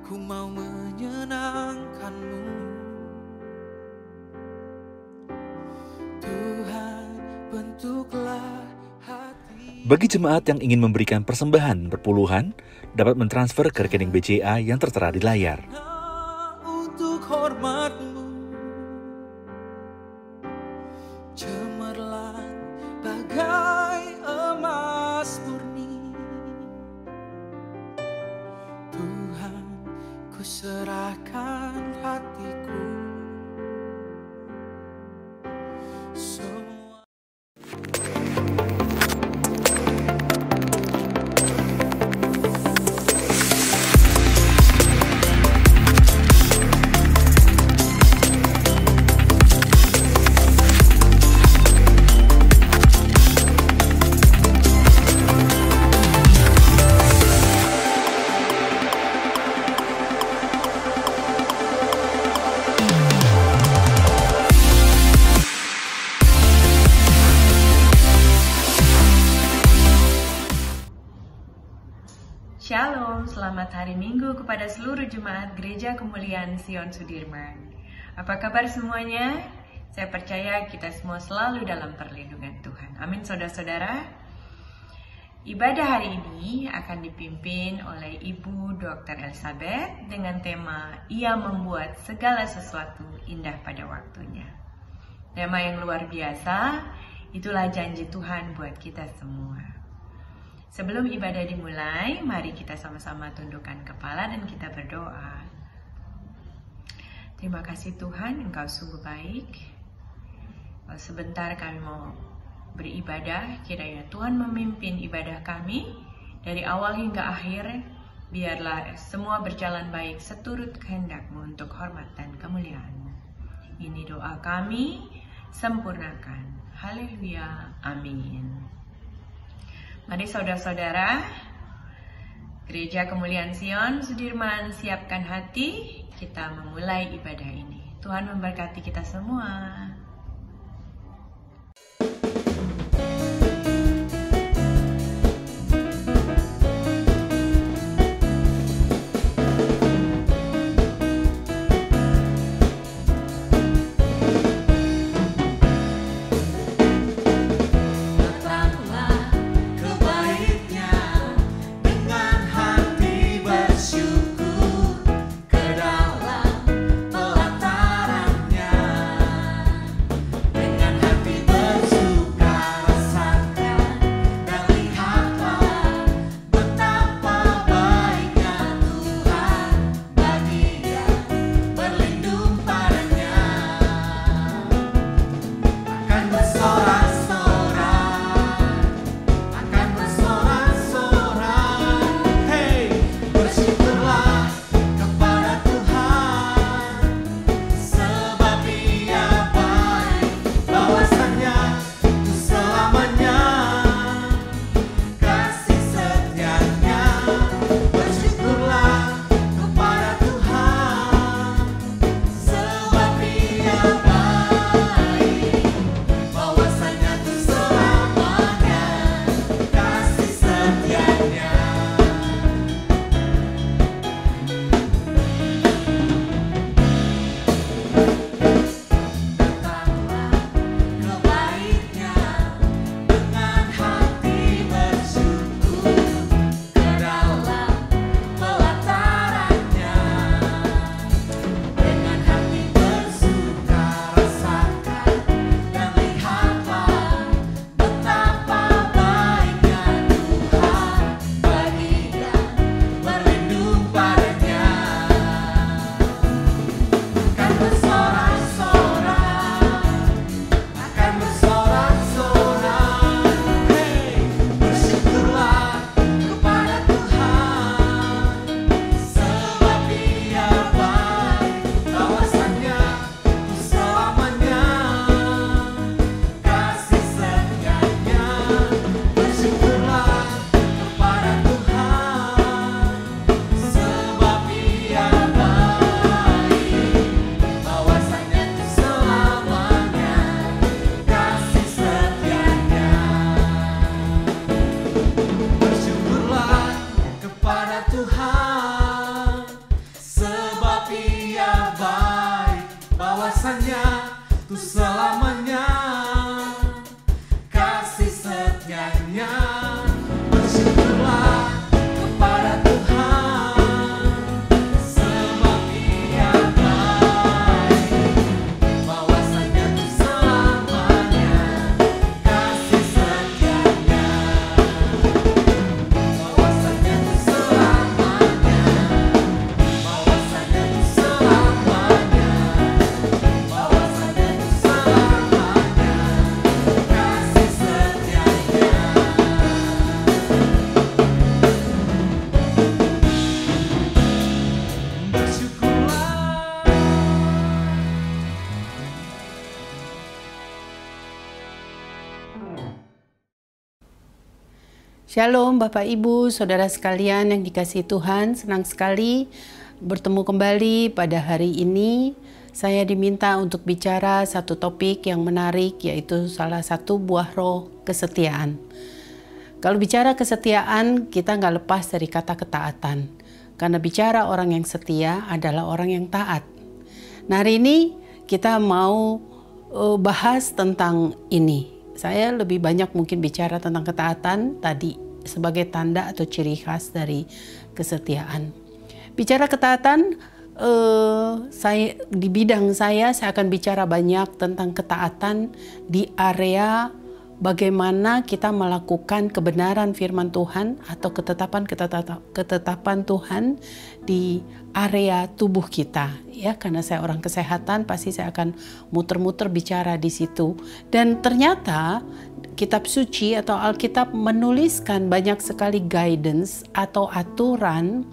ku mau menyenangkanmu. Tuhan, bentuklah hati. Bagi jemaat yang ingin memberikan persembahan berpuluhan, dapat mentransfer ke rekening BCA yang tertera di layar. Untuk hormatmu, cemerlang bagai emas murni. Tuhan, ku serahkan hatiku. Shalom, selamat hari Minggu kepada seluruh jemaat Gereja Kemuliaan Sion Sudirman. Apa kabar semuanya? Saya percaya kita semua selalu dalam perlindungan Tuhan. Amin saudara-saudara. Ibadah hari ini akan dipimpin oleh Ibu Dr. Elizabeth dengan tema Ia membuat segala sesuatu indah pada waktunya. Tema yang luar biasa, itulah janji Tuhan buat kita semua. Sebelum ibadah dimulai, mari kita sama-sama tundukkan kepala dan kita berdoa. Terima kasih Tuhan, Engkau sungguh baik. Sebentar kami mau beribadah, kiranya Tuhan memimpin ibadah kami dari awal hingga akhir. Biarlah semua berjalan baik seturut kehendak-Mu untuk hormat dan kemuliaan-Mu. Ini doa kami, sempurnakan. Haleluya, amin. Mari saudara-saudara, Gereja Kemuliaan Sion Sudirman, siapkan hati, kita memulai ibadah ini. Tuhan memberkati kita semua. untuk selamanya. Kasih setianya, bersyukurlah kepada Tuhan, sebab Dia baik, bahwasanya untuk selamanya. Kasih setianya, bahwasanya untuk selamanya, bahwasanya untuk selamanya, bahwasanya untuk selamanya. Kasih setianya. Shalom Bapak Ibu, Saudara sekalian yang dikasihi Tuhan, senang sekali bertemu kembali pada hari ini. Saya diminta untuk bicara satu topik yang menarik, yaitu salah satu buah roh, kesetiaan. Kalau bicara kesetiaan, kita nggak lepas dari kata ketaatan. Karena bicara orang yang setia adalah orang yang taat. Nah, hari ini kita mau bahas tentang ini. Saya lebih banyak mungkin bicara tentang ketaatan tadi sebagai tanda atau ciri khas dari kesetiaan. Bicara ketaatan, saya di bidang saya akan bicara banyak tentang ketaatan di area bagaimana kita melakukan kebenaran firman Tuhan atau ketetapan Tuhan di area tubuh kita. Ya, karena saya orang kesehatan, pasti saya akan muter-muter bicara di situ. Dan ternyata kitab suci atau Alkitab menuliskan banyak sekali guidance atau aturan,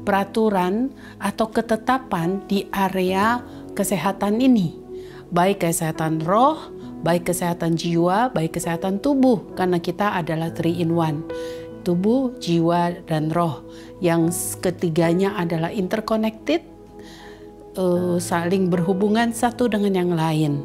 peraturan atau ketetapan di area kesehatan ini. Baik kesehatan roh, baik kesehatan jiwa, baik kesehatan tubuh, karena kita adalah 3 in 1. Tubuh, jiwa, dan roh. Yang ketiganya adalah interconnected, saling berhubungan satu dengan yang lain.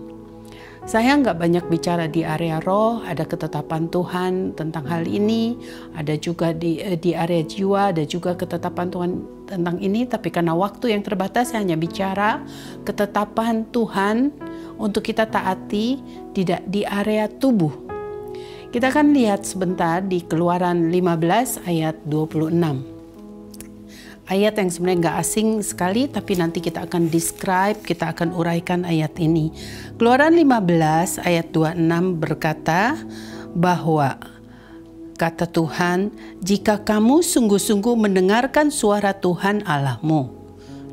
Saya nggak banyak bicara di area roh, ada ketetapan Tuhan tentang hal ini, ada juga di area jiwa, ada juga ketetapan Tuhan tentang ini, tapi karena waktu yang terbatas saya hanya bicara ketetapan Tuhan untuk kita taati di area tubuh. Kita akan lihat sebentar di Keluaran 15 ayat 26. Ayat yang sebenarnya nggak asing sekali, tapi nanti kita akan describe, kita akan uraikan ayat ini. Keluaran 15 ayat 26 berkata bahwa kata Tuhan, jika kamu sungguh-sungguh mendengarkan suara Tuhan Allahmu,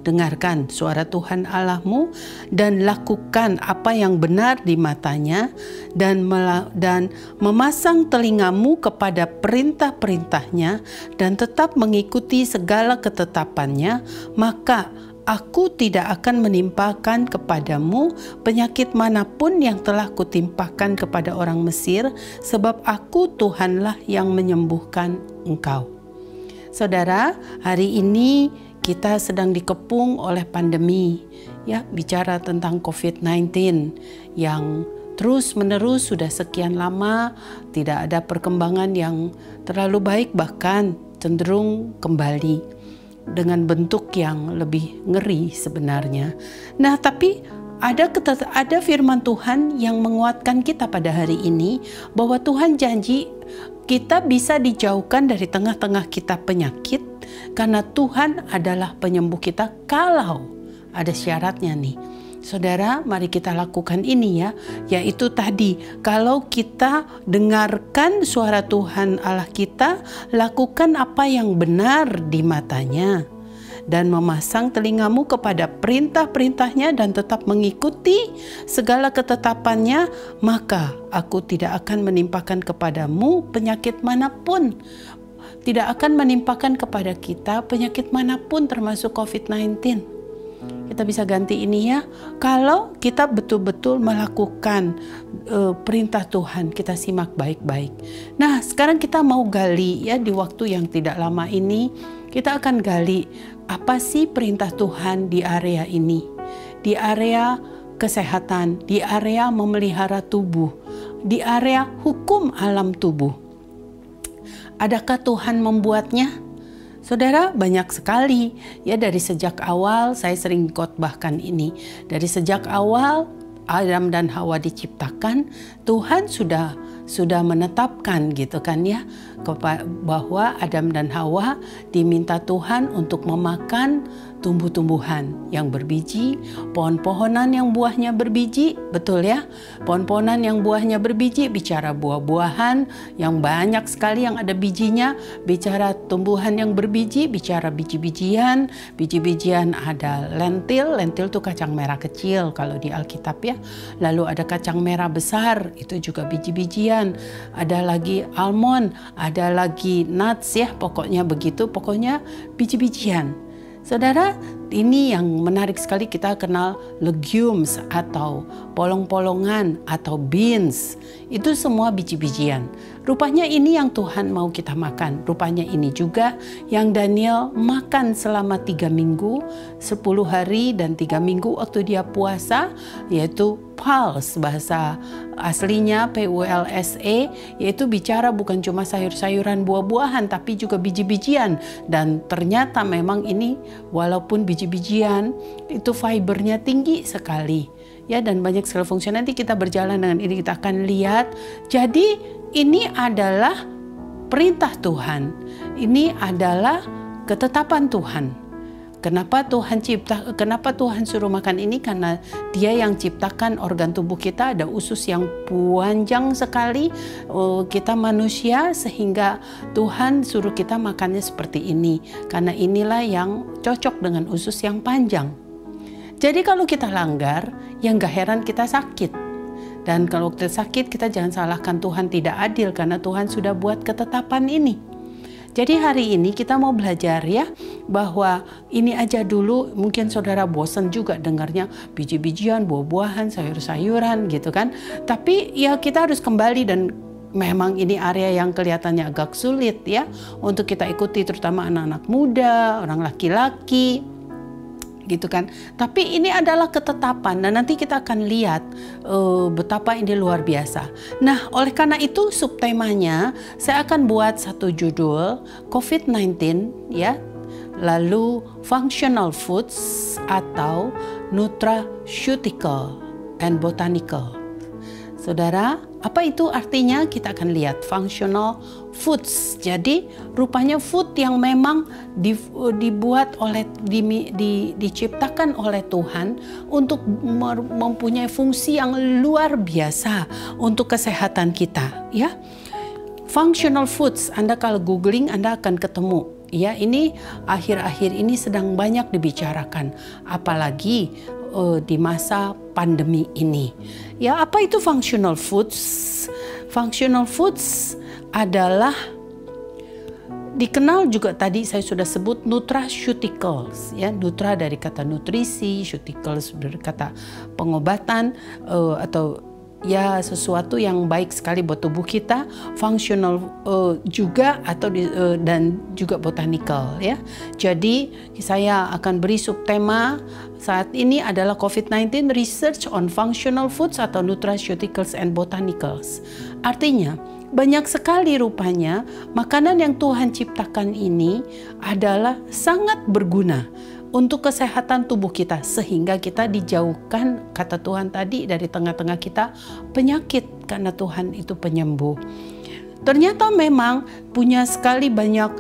dengarkan suara Tuhan Allahmu dan lakukan apa yang benar di matanya dan memasang telingamu kepada perintah-perintahnya dan tetap mengikuti segala ketetapannya, maka Aku tidak akan menimpakan kepadamu penyakit manapun yang telah kutimpakan kepada orang Mesir, sebab Aku Tuhanlah yang menyembuhkan engkau. Saudara, hari ini kita sedang dikepung oleh pandemi, ya, bicara tentang COVID-19 yang terus-menerus sudah sekian lama, tidak ada perkembangan yang terlalu baik, bahkan cenderung kembali dengan bentuk yang lebih ngeri sebenarnya. Nah, tapi ada firman Tuhan yang menguatkan kita pada hari ini bahwa Tuhan janji kita bisa dijauhkan dari tengah-tengah kita penyakit karena Tuhan adalah penyembuh kita kalau ada syaratnya nih. Saudara, mari kita lakukan ini ya, yaitu tadi, kalau kita dengarkan suara Tuhan Allah kita, lakukan apa yang benar di matanya, dan memasang telingamu kepada perintah-perintahnya dan tetap mengikuti segala ketetapannya, maka Aku tidak akan menimpakan kepadamu penyakit manapun. Tidak akan menimpakan kepada kita penyakit manapun termasuk COVID-19. Kita bisa ganti ini ya, kalau kita betul-betul melakukan perintah Tuhan, kita simak baik-baik. Nah, sekarang kita mau gali ya, di waktu yang tidak lama ini kita akan gali apa sih perintah Tuhan di area ini, di area kesehatan, di area memelihara tubuh, di area hukum alam tubuh. Adakah Tuhan membuatnya? Saudara, banyak sekali ya, dari sejak awal saya sering khotbahkan ini. Dari sejak awal Adam dan Hawa diciptakan, Tuhan sudah menetapkan gitu kan ya, bahwa Adam dan Hawa diminta Tuhan untuk memakan tumbuh-tumbuhan yang berbiji, pohon-pohonan yang buahnya berbiji, betul ya? Pohon-pohonan yang buahnya berbiji, bicara buah-buahan yang banyak sekali yang ada bijinya, bicara tumbuhan yang berbiji, bicara biji-bijian, biji-bijian ada lentil itu kacang merah kecil kalau di Alkitab ya. Lalu ada kacang merah besar, itu juga biji-bijian. Ada lagi almond, ada lagi nuts ya, pokoknya begitu, pokoknya biji-bijian. Saudara, ini yang menarik sekali, kita kenal legumes atau polong-polongan atau beans. Itu semua biji-bijian. Rupanya ini yang Tuhan mau kita makan. Rupanya ini juga yang Daniel makan selama 3 minggu, 10 hari dan 3 minggu waktu dia puasa, yaitu pulse, bahasa aslinya PULSE, yaitu bicara bukan cuma sayur-sayuran, buah-buahan, tapi juga biji-bijian. Dan ternyata memang ini walaupun biji-bijian itu fibernya tinggi sekali ya, dan banyak sekali fungsi. Nanti kita berjalan dengan ini kita akan lihat. Jadi ini adalah perintah Tuhan, ini adalah ketetapan Tuhan. Kenapa Tuhan suruh makan ini? Karena Dia yang ciptakan organ tubuh kita, ada usus yang panjang sekali, kita manusia, sehingga Tuhan suruh kita makannya seperti ini. Karena inilah yang cocok dengan usus yang panjang. Jadi kalau kita langgar, ya nggak heran kita sakit. Dan kalau kita sakit, kita jangan salahkan Tuhan tidak adil, karena Tuhan sudah buat ketetapan ini. Jadi hari ini kita mau belajar ya, bahwa ini aja dulu, mungkin saudara bosan juga dengarnya biji-bijian, buah-buahan, sayur-sayuran gitu kan. Tapi ya kita harus kembali, dan memang ini area yang kelihatannya agak sulit ya untuk kita ikuti, terutama anak-anak muda, orang laki-laki gitu kan. Tapi ini adalah ketetapan, dan nanti kita akan lihat betapa ini luar biasa. Nah, oleh karena itu subtemanya saya akan buat satu judul COVID-19 ya, lalu functional foods atau nutraceutical and botanical. Saudara, apa itu artinya? Kita akan lihat functional foods. Jadi rupanya food yang memang dibuat oleh diciptakan oleh Tuhan untuk mempunyai fungsi yang luar biasa untuk kesehatan kita, ya. Functional foods, Anda kalau googling Anda akan ketemu. Ya, ini akhir-akhir ini sedang banyak dibicarakan, apalagi di masa pandemi ini. Ya, apa itu functional foods? Functional foods adalah dikenal juga tadi saya sudah sebut nutraceuticals, ya, nutra dari kata nutrisi, ceuticals dari kata pengobatan atau ya sesuatu yang baik sekali buat tubuh kita. Functional juga atau dan juga botanical ya. Jadi saya akan beri subtema saat ini adalah COVID-19 Research on Functional Foods atau Nutraceuticals and Botanicals. Artinya banyak sekali rupanya makanan yang Tuhan ciptakan ini adalah sangat berguna untuk kesehatan tubuh kita, sehingga kita dijauhkan, kata Tuhan tadi, dari tengah-tengah kita penyakit, karena Tuhan itu penyembuh. Ternyata memang punya sekali banyak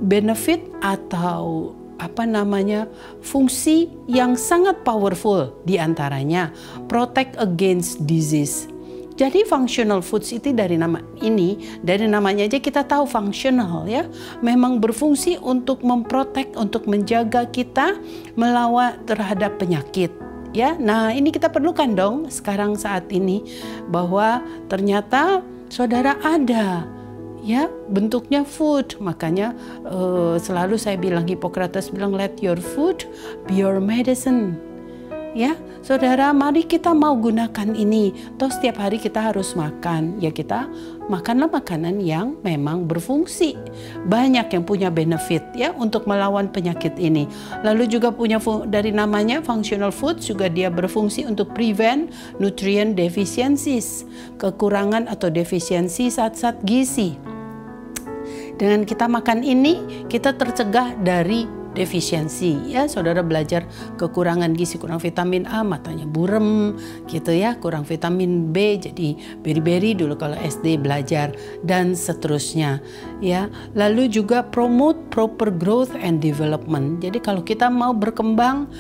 benefit atau fungsi yang sangat powerful, diantaranya protect against disease. Jadi functional foods itu dari namanya aja kita tahu functional ya, memang berfungsi untuk memprotek, untuk menjaga kita melawan terhadap penyakit ya. Nah, ini kita perlukan dong sekarang saat ini, bahwa ternyata saudara ada ya bentuknya food. Makanya selalu saya bilang, Hippocrates bilang, let your food be your medicine. Ya, saudara, mari kita mau gunakan ini. Toh setiap hari kita harus makan. Ya, kita makanlah makanan yang memang berfungsi. Banyak yang punya benefit ya untuk melawan penyakit ini. Lalu juga punya dari namanya functional food, juga dia berfungsi untuk prevent nutrient deficiencies, kekurangan atau defisiensi zat-zat gizi. Dengan kita makan ini, kita tercegah dari defisiensi. Ya, saudara belajar kekurangan gizi, kurang vitamin A, matanya burem gitu ya, kurang vitamin B, jadi beri-beri dulu kalau SD belajar, dan seterusnya. Ya, lalu juga promote proper growth and development. Jadi kalau kita mau berkembang,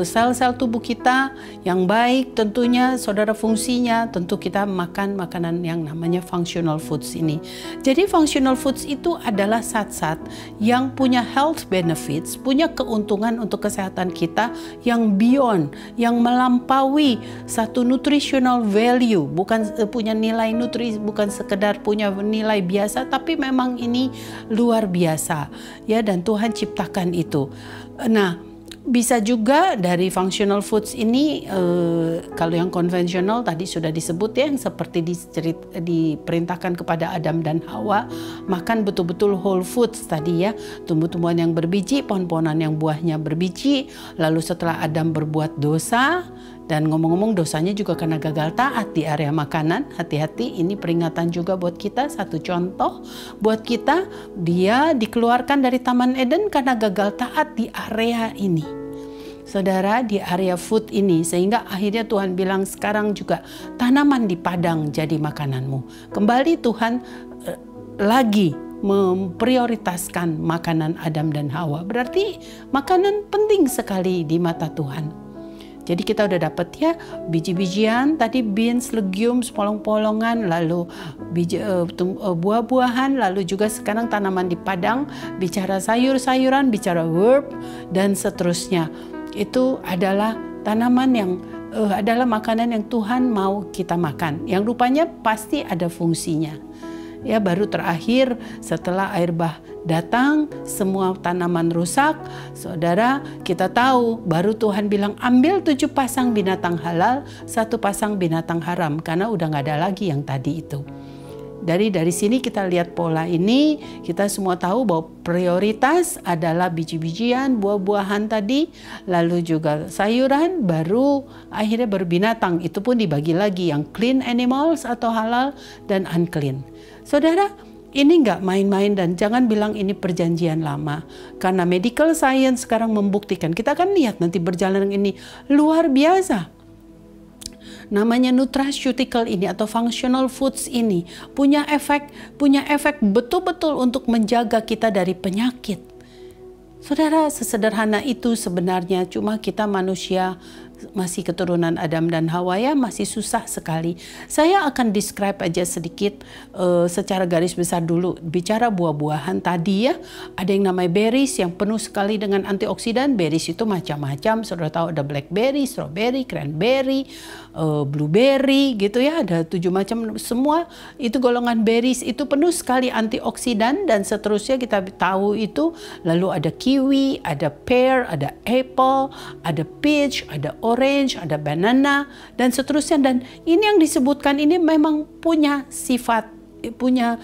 sel-sel tubuh kita yang baik, tentunya saudara fungsinya, tentu kita makan makanan yang namanya functional foods ini. Jadi functional foods itu adalah zat-zat yang punya health benefits, punya keuntungan untuk kesehatan kita yang beyond, yang melampaui satu nutritional value, bukan punya nilai nutrisi, bukan sekedar punya nilai biasa, tapi memang ini luar biasa ya, dan Tuhan ciptakan itu. Nah, bisa juga dari functional foods ini, kalau yang konvensional tadi sudah disebut ya, yang seperti diperintahkan kepada Adam dan Hawa, makan betul-betul whole foods tadi ya, tumbuh-tumbuhan yang berbiji, pohon-pohonan yang buahnya berbiji. Lalu setelah Adam berbuat dosa, dan ngomong-ngomong dosanya juga karena gagal taat di area makanan, hati-hati, ini peringatan juga buat kita, satu contoh buat kita, dia dikeluarkan dari Taman Eden karena gagal taat di area ini. Saudara, di area food ini, sehingga akhirnya Tuhan bilang sekarang juga tanaman di padang jadi makananmu. Kembali Tuhan lagi memprioritaskan makanan Adam dan Hawa. Berarti makanan penting sekali di mata Tuhan. Jadi kita udah dapat ya biji-bijian, tadi beans, legumes, polong-polongan, lalu buah-buahan, lalu juga sekarang tanaman di padang, bicara sayur-sayuran, bicara herb, dan seterusnya. Itu adalah tanaman yang adalah makanan yang Tuhan mau kita makan, yang rupanya pasti ada fungsinya. Ya, baru terakhir setelah air bah datang, semua tanaman rusak. Saudara, kita tahu baru Tuhan bilang ambil 7 pasang binatang halal, 1 pasang binatang haram, karena udah nggak ada lagi yang tadi itu. Dari sini kita lihat pola ini, kita semua tahu bahwa prioritas adalah biji-bijian, buah-buahan tadi, lalu juga sayuran, baru akhirnya berbinatang. Itu pun dibagi lagi yang clean animals atau halal dan unclean. Saudara, ini nggak main-main, dan jangan bilang ini perjanjian lama. Karena medical science sekarang membuktikan, kita akan lihat nanti berjalan ini luar biasa. Namanya nutraceutical ini atau functional foods ini punya efek betul-betul untuk menjaga kita dari penyakit. Saudara, sesederhana itu sebenarnya, cuma kita manusia masih keturunan Adam dan Hawa ya, masih susah sekali. Saya akan describe aja sedikit secara garis besar dulu. Bicara buah-buahan tadi ya, ada yang namanya berries yang penuh sekali dengan antioksidan. Berries itu macam-macam, saudara tahu ada blackberry, strawberry, cranberry, blueberry gitu ya, ada 7 macam, semua itu golongan berries itu penuh sekali antioksidan dan seterusnya kita tahu itu. Lalu ada kiwi, ada pear, ada apple, ada peach, ada orange, ada banana, dan seterusnya. Dan ini yang disebutkan ini memang punya sifat, punya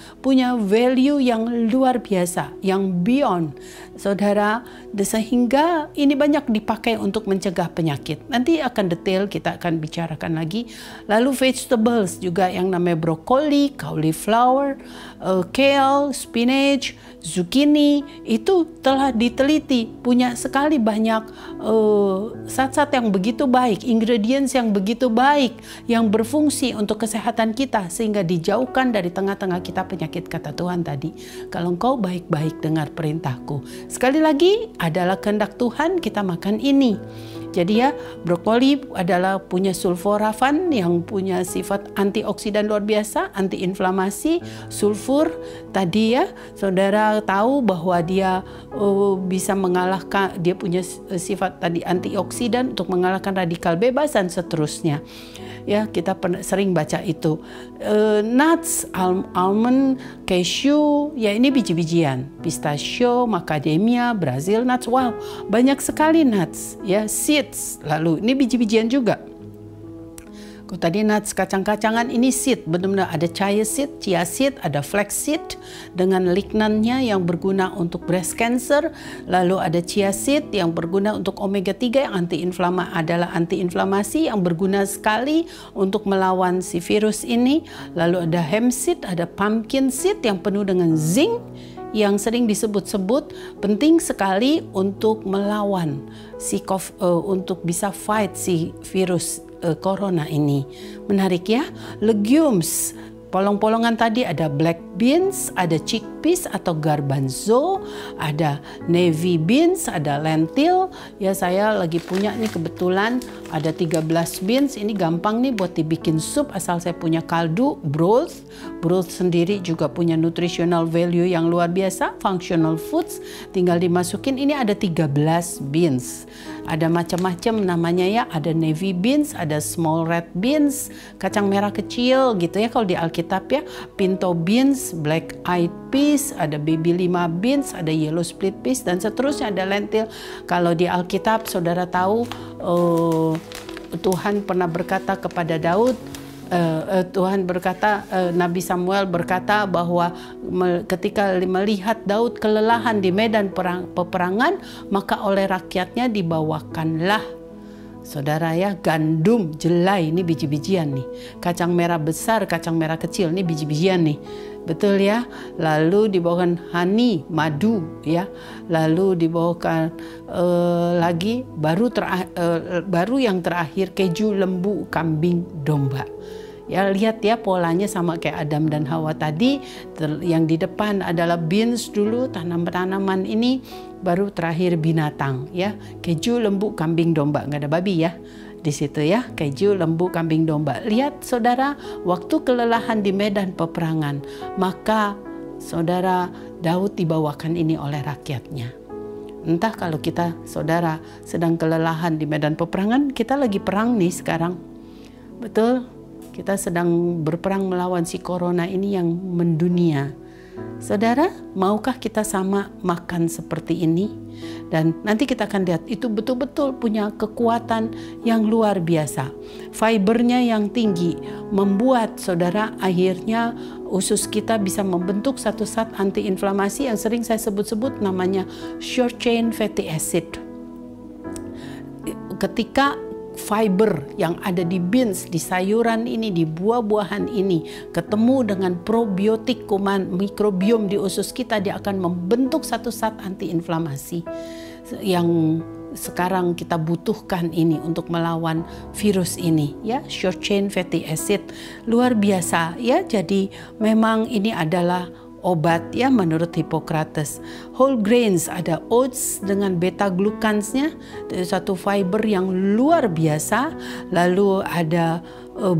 value yang luar biasa, yang beyond, saudara, sehingga ini banyak dipakai untuk mencegah penyakit. Nanti akan detail kita akan bicarakan lagi. Lalu vegetables juga yang namanya brokoli, cauliflower, kale, spinach, zucchini, itu telah diteliti punya sekali banyak zat-zat yang begitu baik, ingredients yang begitu baik, yang berfungsi untuk kesehatan kita, sehingga dijauhkan dari tengah-tengah kita penyakit, kata Tuhan tadi. Kalau engkau baik-baik dengar perintahku. Sekali lagi, adalah kehendak Tuhan kita makan ini. Jadi ya, brokoli adalah punya sulforafan yang punya sifat antioksidan luar biasa, antiinflamasi, sulfur tadi ya, saudara tahu bahwa dia bisa mengalahkan, dia punya sifat tadi antioksidan untuk mengalahkan radikal bebas dan seterusnya. Ya, kita sering baca itu. Nuts, almond, cashew, ya ini biji-bijian. Pistachio, macadamia, Brazil nuts, wow, banyak sekali nuts. Ya, seeds, lalu ini biji-bijian juga. Kalau tadi nuts, kacang-kacangan, ini seed, benar-benar ada chia seed, ada flax seed dengan lignannya yang berguna untuk breast cancer. Lalu ada chia seed yang berguna untuk omega 3 yang antiinflamasi yang berguna sekali untuk melawan si virus ini. Lalu ada hemp seed, ada pumpkin seed yang penuh dengan zinc. yang sering disebut-sebut penting sekali untuk melawan untuk bisa fight si virus corona ini. Menarik ya. Legumes, polong-polongan tadi ada black beans, ada chickpeas atau garbanzo, ada navy beans, ada lentil. Ya, saya lagi punya nih kebetulan ada 13 beans. Ini gampang nih buat dibikin sup asal saya punya kaldu. Broth sendiri juga punya nutritional value yang luar biasa, functional foods. Tinggal dimasukin, ini ada 13 beans. Ada macam-macam namanya ya, ada navy beans, ada small red beans, kacang merah kecil gitu ya kalau di Alkitab ya, pinto beans, black eyed peas, ada baby lima beans, ada yellow split peas dan seterusnya, ada lentil. Kalau di Alkitab saudara tahu Tuhan pernah berkata kepada Daud, Nabi Samuel berkata bahwa ketika melihat Daud kelelahan di medan peperangan, maka oleh rakyatnya dibawakanlah, saudara ya, gandum, jelai, ini biji-bijian nih, kacang merah besar, kacang merah kecil, ini biji-bijian nih, betul ya. Lalu dibawakan honey, madu ya. Lalu dibawakan lagi baru yang terakhir keju, lembu, kambing, domba. Ya, lihat ya polanya sama kayak Adam dan Hawa tadi. Yang di depan adalah beans dulu, tanaman ini, baru terakhir binatang ya. Keju, lembu, kambing, domba, nggak ada babi ya di situ ya. Keju, lembu, kambing, domba. Lihat saudara, waktu kelelahan di medan peperangan, maka saudara Daud dibawakan ini oleh rakyatnya. Entah kalau kita saudara sedang kelelahan di medan peperangan, kita lagi perang nih sekarang, betul? Kita sedang berperang melawan si corona ini yang mendunia. Saudara, maukah kita sama makan seperti ini? Dan nanti kita akan lihat itu betul-betul punya kekuatan yang luar biasa. Fibernya yang tinggi membuat saudara akhirnya usus kita bisa membentuk satu zat antiinflamasi yang sering saya sebut-sebut namanya short chain fatty acid. Ketika fiber yang ada di beans, di sayuran ini, di buah-buahan ini ketemu dengan probiotik, kuman mikrobiom di usus kita, dia akan membentuk satu zat antiinflamasi yang sekarang kita butuhkan ini untuk melawan virus ini ya, short chain fatty acid. Luar biasa ya. Jadi memang ini adalah obat ya menurut Hippocrates. Whole grains, ada oats dengan beta glucansnya, satu fiber yang luar biasa. Lalu ada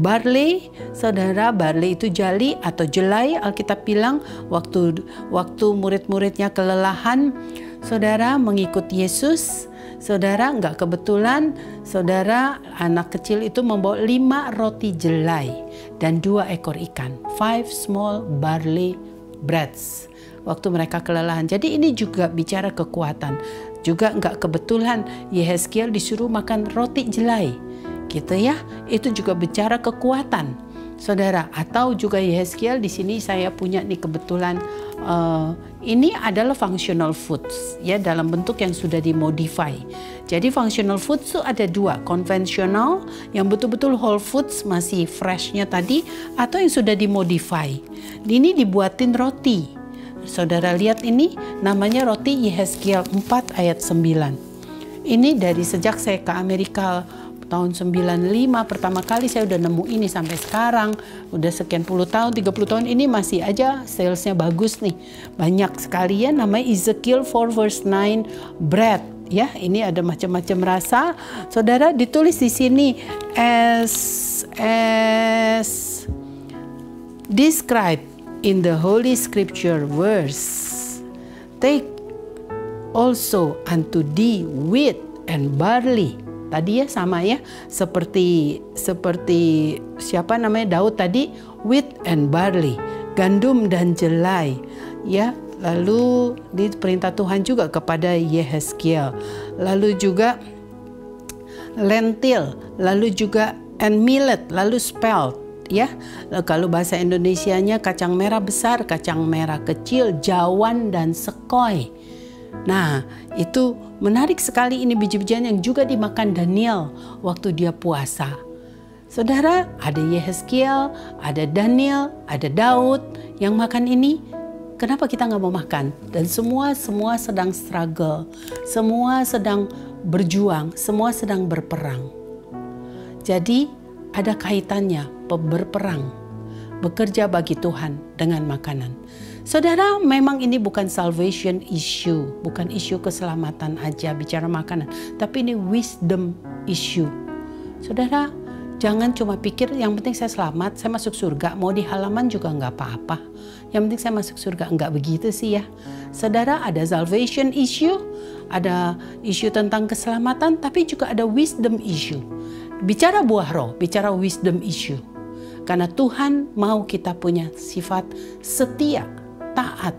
barley, saudara, barley itu jali atau jelai. Alkitab bilang waktu murid-muridnya kelelahan, saudara, mengikut Yesus, saudara, nggak kebetulan, saudara, anak kecil itu membawa 5 roti jelai dan 2 ekor ikan, 5 small barley breads, waktu mereka kelelahan. Jadi ini juga bicara kekuatan. Juga nggak kebetulan Yehezkiel disuruh makan roti jelai, gitu ya. Itu juga bicara kekuatan, saudara. Atau juga Yehezkiel, di sini saya punya nih kebetulan ini adalah functional foods ya, dalam bentuk yang sudah dimodify. Jadi functional foods itu ada 2, konvensional yang betul-betul whole foods masih freshnya tadi, atau yang sudah dimodify. Ini dibuatin roti. Saudara lihat ini namanya roti Yehezkiel 4 ayat 9. Ini dari sejak saya ke Amerika tahun 95 pertama kali saya udah nemu ini sampai sekarang. Udah sekian puluh tahun, 30 tahun ini masih aja salesnya bagus nih. Banyak sekali ya, namanya Ezekiel 4 verse 9 bread. Ya, ini ada macam-macam rasa. Saudara, ditulis di sini as described in the Holy Scripture verse. Take also unto thee wheat and barley. Tadi ya sama ya, seperti siapa namanya Daud tadi, wheat and barley, gandum dan jelai ya. Lalu di perintah Tuhan juga kepada Yehezkiel. Lalu juga lentil, lalu juga and millet, lalu spelt ya. Kalau bahasa Indonesianya kacang merah besar, kacang merah kecil, jawan dan sekoi. Nah, itu menarik sekali, ini biji-bijian yang juga dimakan Daniel waktu dia puasa. Saudara, ada Yehezkiel, ada Daniel, ada Daud yang makan ini. Kenapa kita nggak mau makan? Dan semua sedang struggle, semua sedang berjuang, semua sedang berperang. Jadi ada kaitannya berperang, bekerja bagi Tuhan dengan makanan. Saudara, memang ini bukan salvation issue, bukan isu keselamatan aja bicara makanan, tapi ini wisdom issue. Saudara, jangan cuma pikir yang penting saya selamat, saya masuk surga, mau di halaman juga nggak apa-apa. Yang penting saya masuk surga, nggak begitu sih ya. Saudara, ada salvation issue, ada isu tentang keselamatan, tapi juga ada wisdom issue. Bicara buah roh, bicara wisdom issue. Karena Tuhan mau kita punya sifat setia, taat,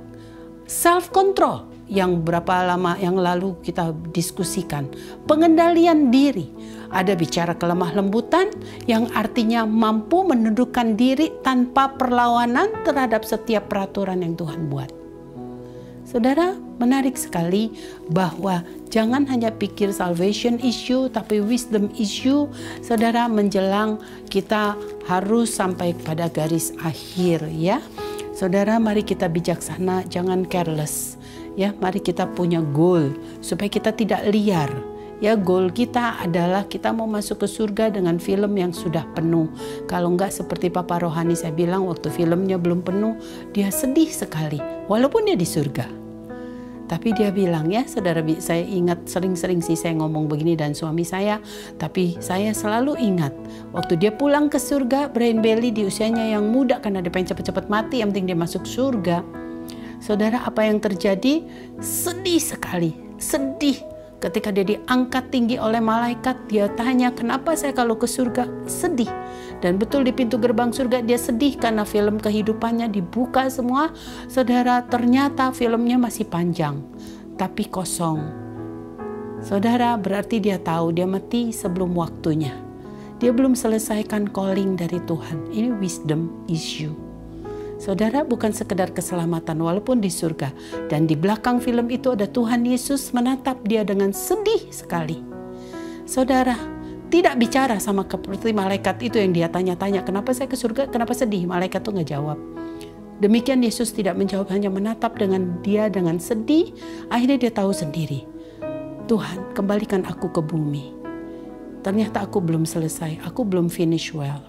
self-control yang berapa lama yang lalu kita diskusikan. Pengendalian diri. Ada bicara kelemah lembutan yang artinya mampu menundukkan diri tanpa perlawanan terhadap setiap peraturan yang Tuhan buat. Saudara, menarik sekali bahwa jangan hanya pikir salvation issue, tapi wisdom issue. Saudara, menjelang kita harus sampai pada garis akhir ya. Saudara, mari kita bijaksana, jangan careless. Ya, mari kita punya goal supaya kita tidak liar. Ya, goal kita adalah kita mau masuk ke surga dengan film yang sudah penuh. Kalau enggak seperti Papa Rohani saya bilang waktu filmnya belum penuh, dia sedih sekali. Walaupun dia di surga. Tapi dia bilang ya, saudara, saya ingat sering-sering sih saya ngomong begini dan suami saya. Tapi saya selalu ingat waktu dia pulang ke surga, Brian Bailey di usianya yang muda karena dia pengen cepat-cepat mati, yang penting dia masuk surga. Saudara, apa yang terjadi? Sedih sekali, sedih. Ketika dia diangkat tinggi oleh malaikat, dia tanya, kenapa saya kalau ke surga sedih? Dan betul di pintu gerbang surga dia sedih karena film kehidupannya dibuka semua. Saudara, ternyata filmnya masih panjang, tapi kosong. Saudara, berarti dia tahu dia mati sebelum waktunya. Dia belum selesaikan calling dari Tuhan. Ini wisdom issue. Saudara, bukan sekedar keselamatan walaupun di surga. Dan di belakang film itu ada Tuhan Yesus menatap dia dengan sedih sekali. Saudara, tidak bicara sama seperti malaikat itu yang dia tanya-tanya, kenapa saya ke surga, kenapa sedih? Malaikat itu nggak jawab. Demikian Yesus tidak menjawab, hanya menatap dengan dia dengan sedih. Akhirnya dia tahu sendiri, Tuhan, kembalikan aku ke bumi. Ternyata aku belum selesai, aku belum finish well.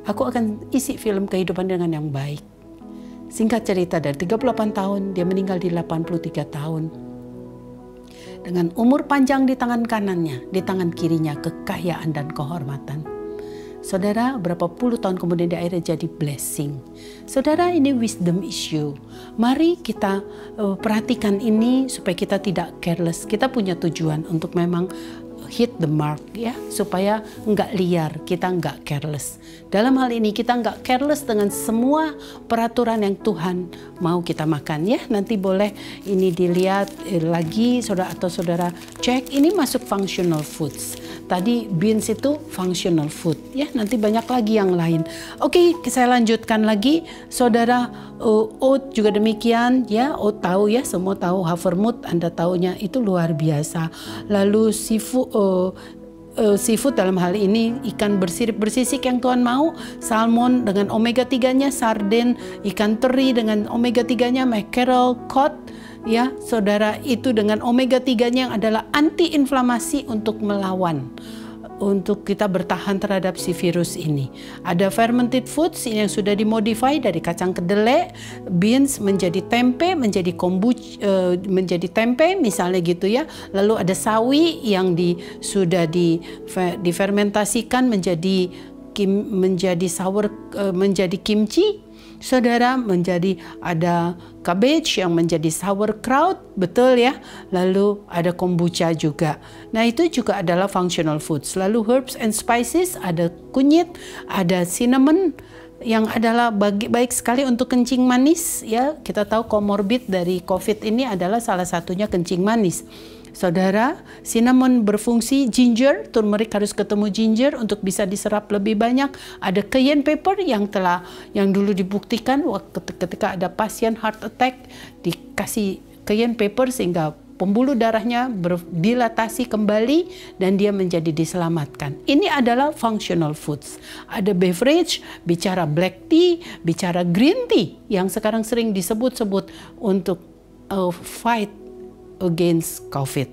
Aku akan isi film kehidupan dengan yang baik. Singkat cerita, dari 38 tahun, dia meninggal di 83 tahun. Dengan umur panjang di tangan kanannya, di tangan kirinya kekayaan dan kehormatan. Saudara, berapa puluh tahun kemudian dia akhirnya jadi blessing. Saudara, ini wisdom issue. Mari kita perhatikan ini supaya kita tidak careless. Kita punya tujuan untuk memang hit the mark ya, supaya enggak liar, kita enggak careless. Dalam hal ini kita enggak careless dengan semua peraturan yang Tuhan mau kita makan ya. Nanti boleh ini dilihat lagi saudara atau saudara cek, ini masuk functional foods. Tadi beans itu functional food ya, nanti banyak lagi yang lain. Oke, saya lanjutkan lagi. Saudara, oat juga demikian ya. Oat tahu ya, semua tahu havermut, Anda tahunya itu luar biasa. Lalu seafood dalam hal ini ikan bersisik yang Tuhan mau, salmon dengan omega 3-nya, sarden, ikan teri dengan omega 3-nya, mackerel, cod ya, saudara, itu dengan omega 3-nya yang adalah anti-inflamasi untuk melawan, untuk kita bertahan terhadap si virus ini. Ada fermented foods ini yang sudah dimodify dari kacang kedelai, beans menjadi tempe, menjadi kombucha, menjadi tempe misalnya gitu ya. Lalu ada sawi yang sudah difermentasikan menjadi menjadi kimchi. Saudara, menjadi ada cabbage yang menjadi sauerkraut, betul ya. Lalu ada kombucha juga. Nah, itu juga adalah functional foods. Lalu herbs and spices, ada kunyit, ada cinnamon yang adalah baik sekali untuk kencing manis ya. Kita tahu komorbid dari COVID ini adalah salah satunya kencing manis. Saudara, cinnamon berfungsi, ginger, turmeric harus ketemu ginger untuk bisa diserap lebih banyak. Ada cayenne pepper yang dulu dibuktikan waktu ketika ada pasien heart attack dikasih cayenne pepper sehingga pembuluh darahnya berdilatasi kembali dan dia menjadi diselamatkan. Ini adalah functional foods. Ada beverage, bicara black tea, bicara green tea yang sekarang sering disebut-sebut untuk fight against COVID.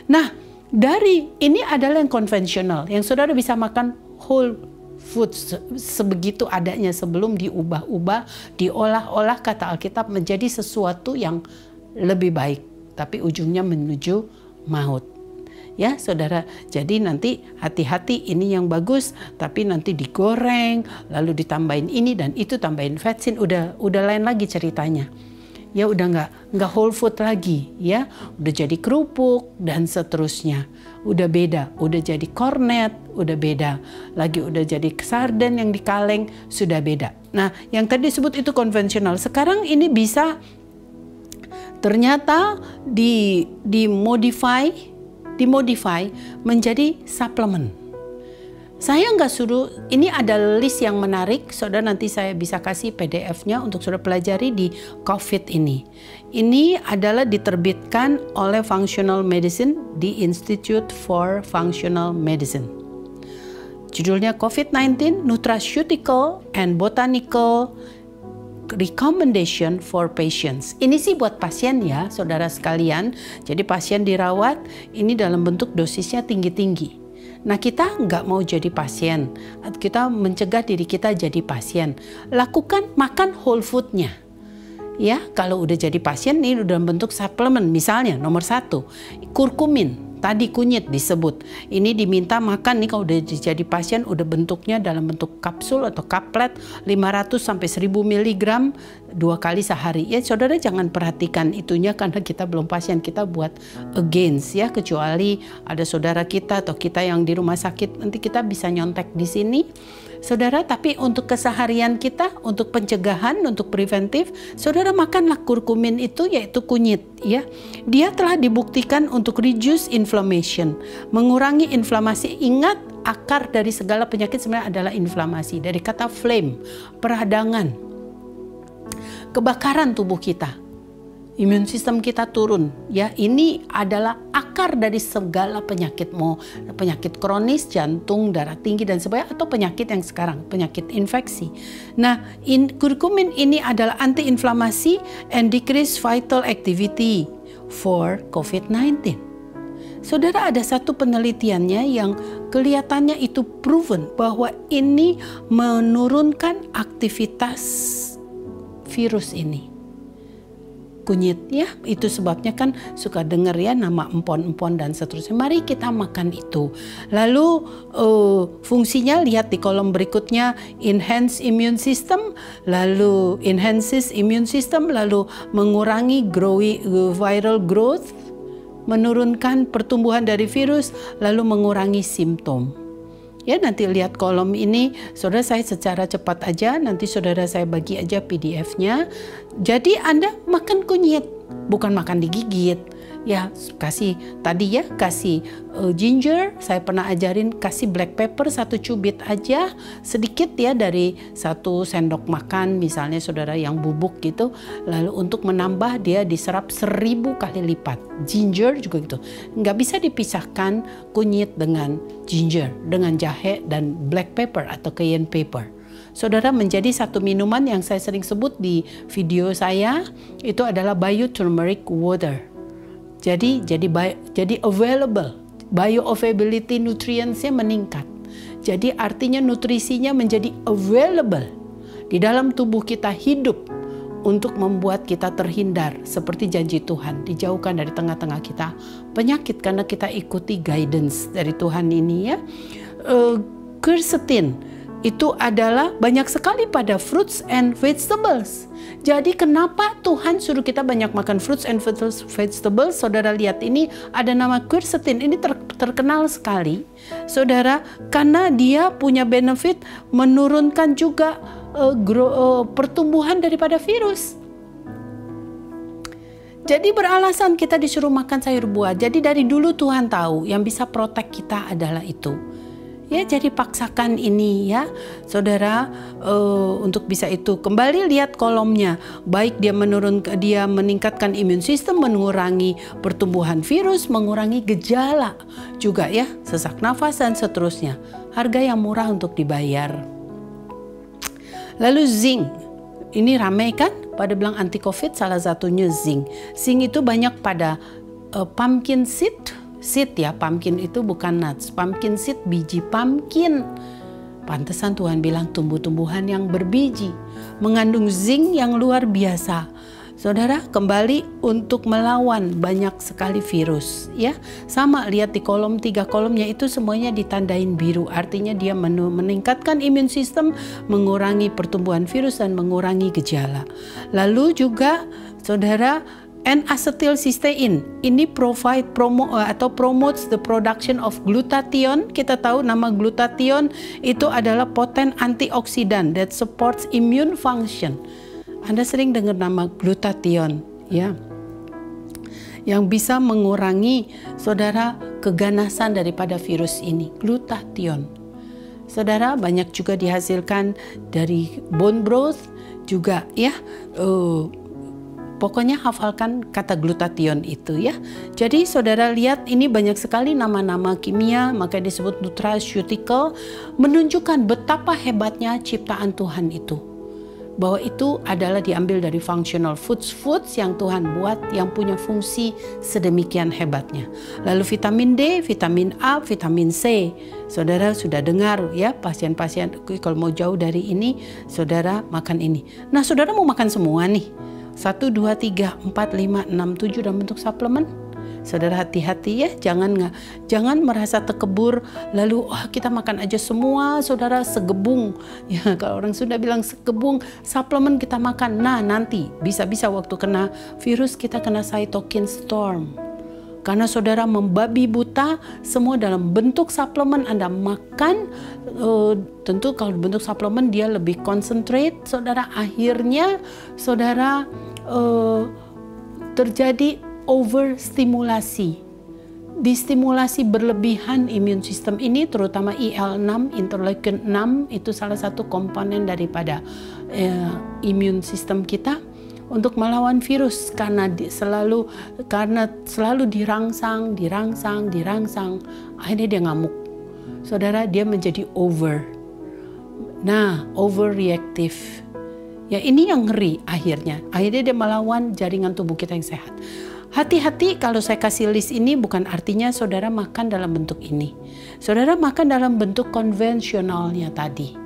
Nah, dari ini adalah yang konvensional, yang saudara bisa makan whole food sebegitu adanya sebelum diubah-ubah, diolah-olah kata Alkitab menjadi sesuatu yang lebih baik, tapi ujungnya menuju maut. Ya, saudara. Jadi nanti hati-hati, ini yang bagus, tapi nanti digoreng, lalu ditambahin ini dan itu, tambahin vetsin, udah lain lagi ceritanya. Ya udah nggak whole food lagi, ya udah jadi kerupuk dan seterusnya, udah beda, udah jadi kornet, udah beda lagi, udah jadi sarden yang dikaleng, sudah beda. Nah, yang tadi disebut itu konvensional, sekarang ini bisa ternyata dimodify menjadi suplemen. Saya nggak suruh, ini ada list yang menarik, saudara nanti saya bisa kasih PDF-nya untuk saudara pelajari di COVID ini. Ini adalah diterbitkan oleh Functional Medicine di Institute for Functional Medicine. Judulnya COVID-19 Nutraceutical and Botanical Recommendation for Patients. Ini sih buat pasien ya, saudara sekalian. Jadi pasien dirawat, ini dalam bentuk dosisnya tinggi-tinggi. Nah, kita nggak mau jadi pasien, kita mencegah diri kita jadi pasien. Lakukan makan whole food-nya. Ya, kalau udah jadi pasien ini udah bentuk suplemen. Misalnya nomor 1, kurkumin. Tadi kunyit disebut. Ini diminta makan nih kalau udah jadi pasien, udah bentuknya dalam bentuk kapsul atau kaplet 500 sampai 1000 mg 2 kali sehari. Ya, saudara jangan perhatikan itunya karena kita belum pasien, kita buat against ya, kecuali ada saudara kita atau kita yang di rumah sakit, nanti kita bisa nyontek di sini. Saudara, tapi untuk keseharian kita, untuk pencegahan, untuk preventif, saudara makanlah kurkumin itu, yaitu kunyit ya. Dia telah dibuktikan untuk reduce inflammation, mengurangi inflamasi. Ingat, akar dari segala penyakit sebenarnya adalah inflamasi. Dari kata flame, peradangan, kebakaran tubuh kita. Imun sistem kita turun ya, ini adalah akar dari segala penyakit, mau penyakit kronis, jantung, darah tinggi dan sebagainya, atau penyakit yang sekarang penyakit infeksi. Nah, kurkumin ini adalah anti-inflamasi and decrease vital activity for COVID-19. Saudara, ada satu penelitiannya yang kelihatannya itu proven bahwa ini menurunkan aktivitas virus ini. Kunyit ya, itu sebabnya kan suka dengar ya nama empon-empon dan seterusnya. Mari kita makan itu. Lalu fungsinya lihat di kolom berikutnya, enhance immune system, lalu enhances immune system, lalu mengurangi viral growth, menurunkan pertumbuhan dari virus, lalu mengurangi simptom. Ya, nanti lihat kolom ini, saudara, saya secara cepat aja, nanti saudara saya bagi aja PDF-nya. Jadi Anda makan kunyit, bukan makan digigit. Ya, kasih tadi ya, kasih ginger, saya pernah ajarin kasih black pepper 1 cubit aja, sedikit ya, dari 1 sendok makan misalnya saudara yang bubuk gitu. Lalu untuk menambah dia diserap 1000 kali lipat. Ginger juga gitu. Nggak bisa dipisahkan kunyit dengan ginger, dengan jahe dan black pepper atau cayenne pepper. Saudara, menjadi satu minuman yang saya sering sebut di video saya, itu adalah bioturmeric water. Jadi available, bioavailability nutrientsnya meningkat. Jadi artinya nutrisinya menjadi available di dalam tubuh kita, hidup untuk membuat kita terhindar seperti janji Tuhan, dijauhkan dari tengah-tengah kita penyakit karena kita ikuti guidance dari Tuhan ini ya. Quercetin itu adalah banyak sekali pada fruits and vegetables. Jadi kenapa Tuhan suruh kita banyak makan fruits and vegetables? Saudara lihat ini ada nama quercetin, ini terkenal sekali saudara, karena dia punya benefit menurunkan juga pertumbuhan daripada virus. Jadi beralasan kita disuruh makan sayur buah. Jadi dari dulu Tuhan tahu yang bisa protect kita adalah itu. Ya, jadi paksakan ini ya, saudara, untuk bisa itu. Kembali lihat kolomnya, baik dia meningkatkan imun sistem, mengurangi pertumbuhan virus, mengurangi gejala juga ya, sesak nafas dan seterusnya. Harga yang murah untuk dibayar. Lalu zinc, ini ramai kan? Pada bilang anti COVID, salah satunya zinc. Zinc itu banyak pada pumpkin seed ya, pumpkin itu bukan nuts, pumpkin seed, biji pumpkin. Pantesan Tuhan bilang tumbuh-tumbuhan yang berbiji, mengandung zinc yang luar biasa. Saudara, kembali untuk melawan banyak sekali virus ya. Sama, lihat di kolom 3 kolomnya itu semuanya ditandain biru, artinya dia meningkatkan imun sistem, mengurangi pertumbuhan virus dan mengurangi gejala. Lalu juga saudara, N-acetylcysteine ini promotes the production of glutathione. Kita tahu nama glutathione itu adalah potent antioksidan that supports immune function. Anda sering dengar nama glutathione ya, yang bisa mengurangi saudara keganasan daripada virus ini. Glutathione, saudara, banyak juga dihasilkan dari bone broth juga ya. Pokoknya hafalkan kata glutathione itu ya. Jadi saudara lihat ini banyak sekali nama-nama kimia, maka disebut nutraceutical, menunjukkan betapa hebatnya ciptaan Tuhan itu. Bahwa itu adalah diambil dari functional foods yang Tuhan buat, yang punya fungsi sedemikian hebatnya. Lalu vitamin D, vitamin A, vitamin C. Saudara sudah dengar ya, pasien-pasien kalau mau jauh dari ini, saudara makan ini. Nah, saudara mau makan semua nih. 1, 2, 3, 4, 5, 6, 7 dalam bentuk suplemen. Saudara hati-hati ya, jangan merasa tekebur lalu kita makan aja semua, saudara, segebung. Ya, kalau orang Sunda bilang segebung suplemen kita makan. Nah, nanti bisa-bisa waktu kena virus kita kena cytokine storm. Karena saudara membabi buta semua dalam bentuk suplemen Anda makan. Tentu kalau bentuk suplemen dia lebih concentrate, saudara, akhirnya saudara terjadi overstimulasi, distimulasi berlebihan imun sistem ini, terutama IL-6, interleukin 6 itu salah satu komponen daripada imun sistem kita untuk melawan virus, karena selalu dirangsang, akhirnya dia ngamuk. Saudara, dia menjadi overreactive. Ya, ini yang ngeri akhirnya dia melawan jaringan tubuh kita yang sehat. Hati-hati kalau saya kasih list ini bukan artinya saudara makan dalam bentuk ini. Saudara makan dalam bentuk konvensionalnya tadi.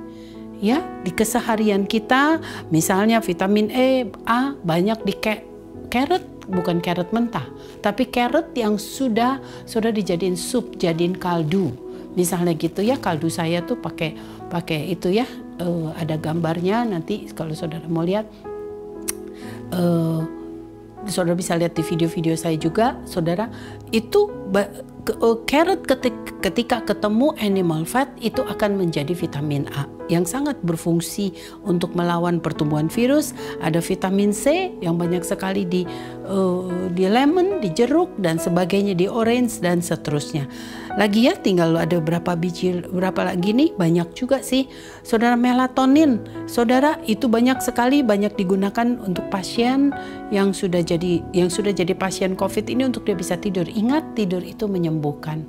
Ya, di keseharian kita misalnya vitamin E, A banyak di carrot, bukan carrot mentah, tapi carrot yang sudah dijadiin sup, jadiin kaldu. Misalnya gitu ya, kaldu saya tuh pakai itu ya, ada gambarnya nanti kalau saudara mau lihat. Saudara bisa lihat di video-video saya juga, saudara, itu carrot ketika ketemu animal fat itu akan menjadi vitamin A yang sangat berfungsi untuk melawan pertumbuhan virus. Ada vitamin C yang banyak sekali di lemon, di jeruk dan sebagainya, di orange dan seterusnya. Lagi ya, tinggal ada berapa lagi nih, banyak juga sih. Saudara, melatonin, saudara, itu banyak digunakan untuk pasien yang sudah jadi pasien COVID ini untuk dia bisa tidur. Ingat, tidur itu menyembuhkan.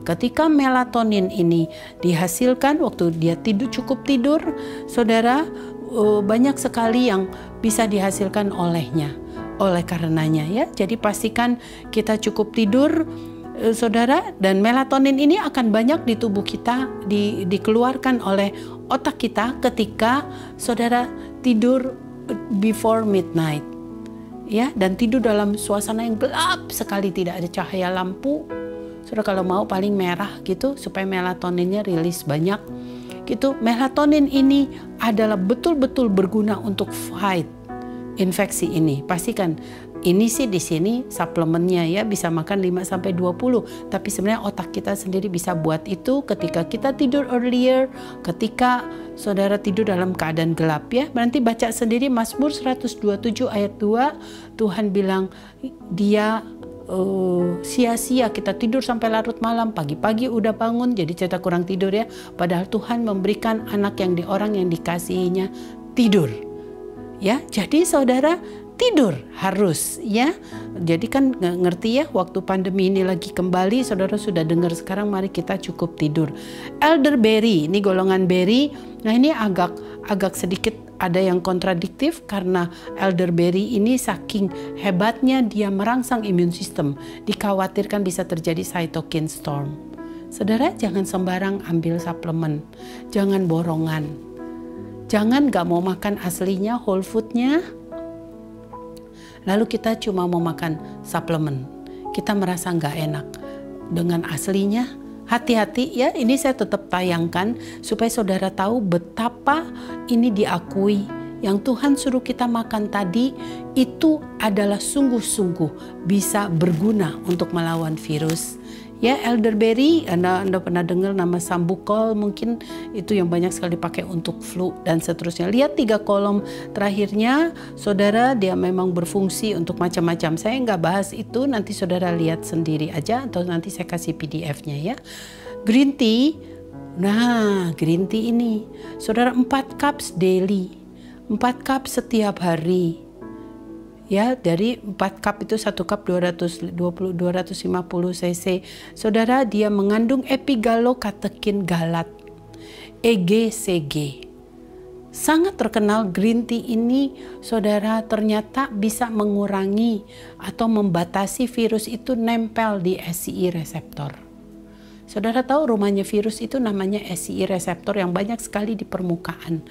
Ketika melatonin ini dihasilkan waktu dia cukup tidur, saudara, banyak sekali yang bisa dihasilkan oleh karenanya ya. Jadi pastikan kita cukup tidur, saudara, dan melatonin ini akan banyak di tubuh kita dikeluarkan oleh otak kita ketika saudara tidur before midnight ya, dan tidur dalam suasana yang gelap sekali, tidak ada cahaya lampu. Saudara kalau mau paling merah gitu supaya melatoninnya rilis banyak gitu. Melatonin ini adalah betul-betul berguna untuk fight infeksi ini. Pastikan ini sih di sini suplemennya ya, bisa makan 5-20, tapi sebenarnya otak kita sendiri bisa buat itu ketika kita tidur earlier, ketika saudara tidur dalam keadaan gelap ya. Nanti baca sendiri Mazmur 127 ayat 2, Tuhan bilang dia sia-sia kita tidur sampai larut malam, pagi-pagi udah bangun jadi cerita kurang tidur ya. Padahal Tuhan memberikan anak yang orang yang dikasihinya tidur. Ya, jadi saudara tidur harus ya. Jadi kan ngerti ya, waktu pandemi ini lagi kembali, saudara sudah dengar sekarang, mari kita cukup tidur. Elderberry, ini golongan berry. Nah ini agak sedikit ada yang kontradiktif karena elderberry ini saking hebatnya dia merangsang imun sistem, dikhawatirkan bisa terjadi cytokine storm. Saudara jangan sembarang ambil suplemen, jangan borongan, jangan gak mau makan aslinya, whole foodnya, lalu kita cuma mau makan suplemen, kita merasa gak enak dengan aslinya. Hati-hati ya, ini saya tetap tayangkan supaya saudara tahu betapa ini diakui. Yang Tuhan suruh kita makan tadi itu adalah sungguh-sungguh bisa berguna untuk melawan virus. Ya, elderberry, Anda pernah dengar nama sambukol, mungkin itu yang banyak sekali dipakai untuk flu dan seterusnya. Lihat 3 kolom terakhirnya, saudara, dia memang berfungsi untuk macam-macam. Saya nggak bahas itu, nanti saudara lihat sendiri aja atau nanti saya kasih PDF-nya ya. Green tea, nah green tea ini, saudara 4 cups daily, 4 cup setiap hari. Ya, dari 4 cup itu 1 cup 250 cc. Saudara, dia mengandung epigalokatekin galat, EGCG. Sangat terkenal green tea ini, saudara, ternyata bisa mengurangi atau membatasi virus itu nempel di SCI reseptor. Saudara tahu rumahnya virus itu namanya SCI reseptor yang banyak sekali di permukaan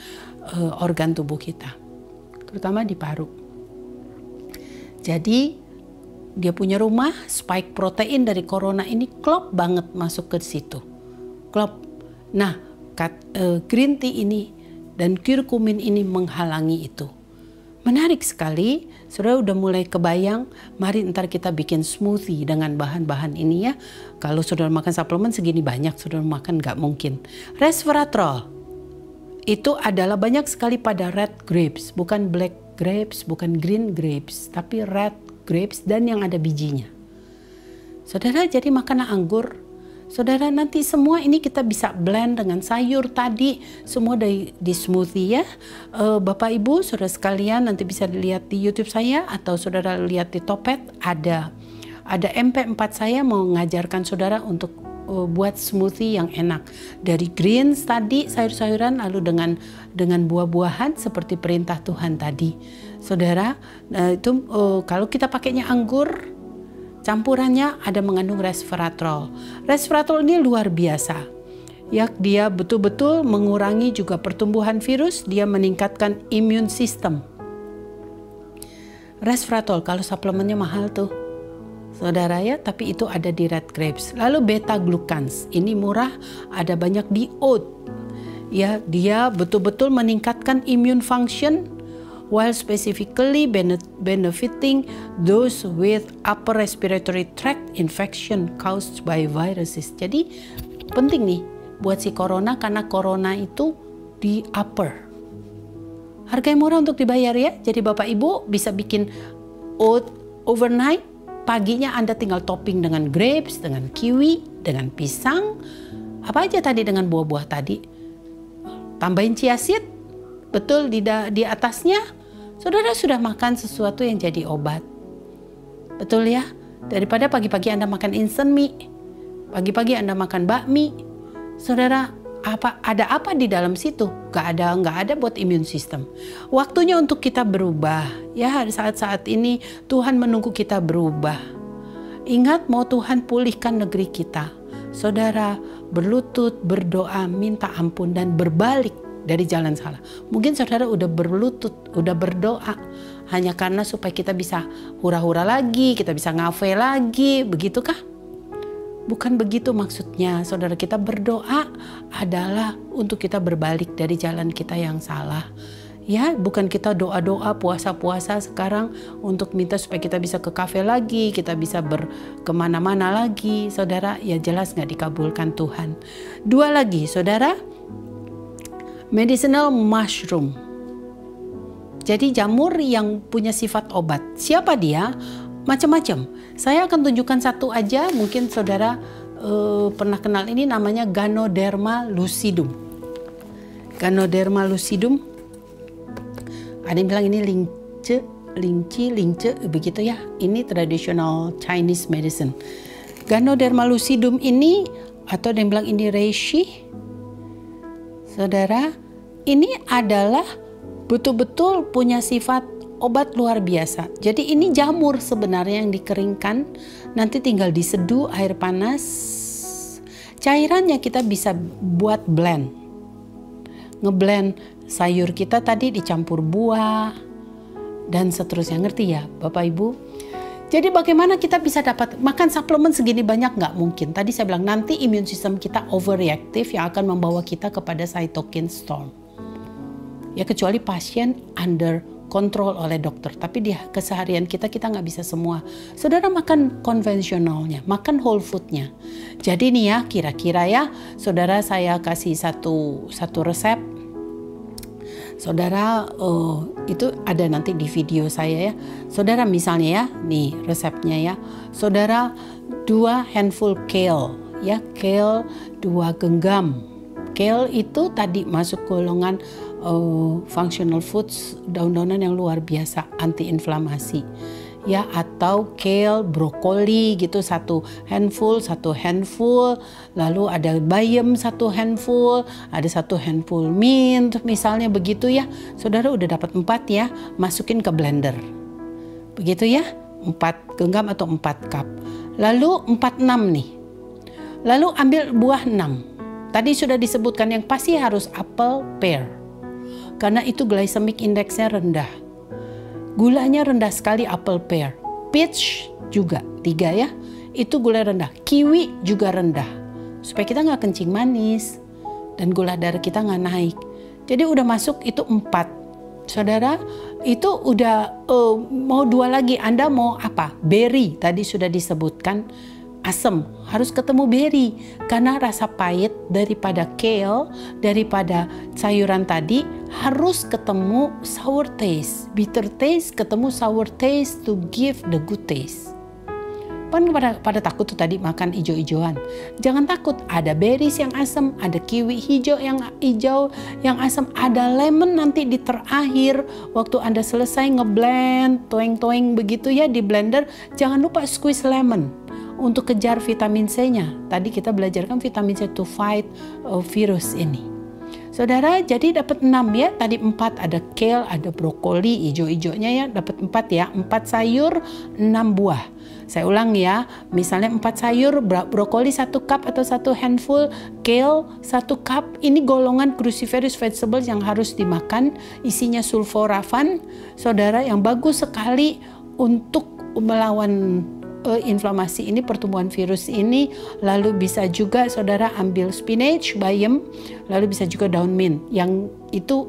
organ tubuh kita, terutama di paru. Jadi dia punya rumah, spike protein dari corona ini klop banget masuk ke situ. Klop. Nah, green tea ini dan curcumin ini menghalangi itu. Menarik sekali, saudara udah mulai kebayang, mari ntar kita bikin smoothie dengan bahan-bahan ini ya. Kalau saudara makan suplemen segini banyak, saudara makan nggak mungkin. Resveratrol, itu adalah banyak sekali pada red grapes, bukan black grapes, bukan green grapes, tapi red grapes dan yang ada bijinya. Saudara, jadi makan anggur. Saudara, nanti semua ini kita bisa blend dengan sayur tadi, semua di smoothie ya. Bapak Ibu, saudara sekalian, nanti bisa dilihat di YouTube saya atau saudara lihat di Topet, ada MP4 saya mau mengajarkan saudara untuk buat smoothie yang enak dari greens tadi, sayur-sayuran, lalu dengan buah-buahan seperti perintah Tuhan tadi. Saudara, itu kalau kita pakainya anggur, campurannya ada mengandung resveratrol. Resveratrol ini luar biasa. Ya, dia betul-betul mengurangi juga pertumbuhan virus, dia meningkatkan imun sistem. Resveratrol kalau suplemennya mahal tuh, saudara ya, tapi itu ada di red grapes. Lalu beta glucans, ini murah, ada banyak di oat. Ya, dia betul-betul meningkatkan immune function while specifically benefiting those with upper respiratory tract infection caused by viruses. Jadi penting nih buat si corona, karena corona itu di upper. Harganya murah untuk dibayar ya. Jadi Bapak Ibu bisa bikin oat overnight. Paginya Anda tinggal topping dengan grapes, dengan kiwi, dengan pisang, apa aja tadi dengan buah-buah tadi. Tambahin chia seed, betul di atasnya. Saudara sudah makan sesuatu yang jadi obat. Betul ya? Daripada pagi-pagi Anda makan instant mie, pagi-pagi Anda makan bakmi. Saudara, ada apa di dalam situ? Nggak ada buat imun sistem. Waktunya untuk kita berubah. Ya, saat-saat ini Tuhan menunggu kita berubah. Ingat, mau Tuhan pulihkan negeri kita. Saudara, berlutut, berdoa, minta ampun dan berbalik dari jalan salah. Mungkin saudara udah berlutut, udah berdoa hanya karena supaya kita bisa hura-hura lagi, kita bisa ngafe lagi, begitukah? Bukan begitu maksudnya. Saudara, kita berdoa adalah untuk kita berbalik dari jalan kita yang salah. Ya, bukan kita doa-doa, puasa-puasa sekarang untuk minta supaya kita bisa ke kafe lagi, kita bisa kemana-mana lagi. Saudara, ya jelas nggak dikabulkan Tuhan. 2 lagi, saudara, medicinal mushroom. Jadi jamur yang punya sifat obat. Siapa dia? macam-macam. Saya akan tunjukkan satu aja, mungkin saudara pernah kenal ini, namanya Ganoderma lucidum. Ganoderma lucidum, ada yang bilang ini lince begitu ya. Ini traditional Chinese medicine. Ganoderma lucidum ini, atau ada yang bilang ini reishi. Saudara, ini adalah betul-betul punya sifat obat luar biasa. Jadi ini jamur sebenarnya yang dikeringkan, nanti tinggal diseduh air panas. Cairannya kita bisa buat blend. Ngeblend sayur kita tadi dicampur buah dan seterusnya, ngerti ya Bapak Ibu? Jadi bagaimana kita bisa dapat makan suplemen segini banyak? Nggak mungkin. Tadi saya bilang nanti imun sistem kita overreactive yang akan membawa kita kepada cytokine storm. Ya kecuali pasien under kontrol oleh dokter, tapi di keseharian kita nggak bisa semua. Saudara makan konvensionalnya, makan whole foodnya. Jadi nih ya, kira-kira ya, saudara saya kasih satu resep. Saudara, itu ada nanti di video saya ya. Saudara misalnya ya, nih resepnya ya. Saudara 2 handful kale, ya kale 2 genggam. Kale itu tadi masuk golongan functional foods, daun-daunan yang luar biasa, anti-inflamasi. Ya, atau kale, brokoli gitu 1 handful, lalu ada bayam 1 handful, ada 1 handful mint misalnya begitu ya. Saudara udah dapat 4 ya, masukin ke blender. Begitu ya, 4 genggam atau 4 cup. Lalu 46 nih. Lalu ambil buah 6. Tadi sudah disebutkan yang pasti harus apple, pear. Karena itu glycemic indexnya rendah. Gulanya rendah sekali apple pear. Peach juga 3 ya. Itu gula rendah. Kiwi juga rendah. Supaya kita nggak kencing manis. Dan gula darah kita nggak naik. Jadi udah masuk itu 4. Saudara, itu udah mau 2 lagi. Anda mau apa? Berry tadi sudah disebutkan. Asam, harus ketemu berry. Karena rasa pahit daripada kale, daripada sayuran tadi, harus ketemu sour taste. Bitter taste ketemu sour taste to give the good taste. Pada takut tuh tadi makan ijo-ijoan. Jangan takut, ada berries yang asam, ada kiwi hijau yang asam, ada lemon nanti di terakhir waktu Anda selesai ngeblend, toeng-toeng begitu ya di blender, jangan lupa squeeze lemon. Untuk kejar vitamin C-nya. Tadi kita belajarkan vitamin C to fight virus ini. Saudara, jadi dapat 6 ya. Tadi 4 ada kale, ada brokoli, hijau-hijaunya ya. Dapat 4 ya. 4 sayur, 6 buah. Saya ulang ya. Misalnya 4 sayur, brokoli 1 cup atau 1 handful, kale 1 cup. Ini golongan cruciferous vegetables yang harus dimakan. Isinya sulforafan. Saudara, yang bagus sekali untuk melawan inflamasi ini, pertumbuhan virus ini. Lalu bisa juga saudara ambil spinach, bayam, lalu bisa juga daun mint. Yang itu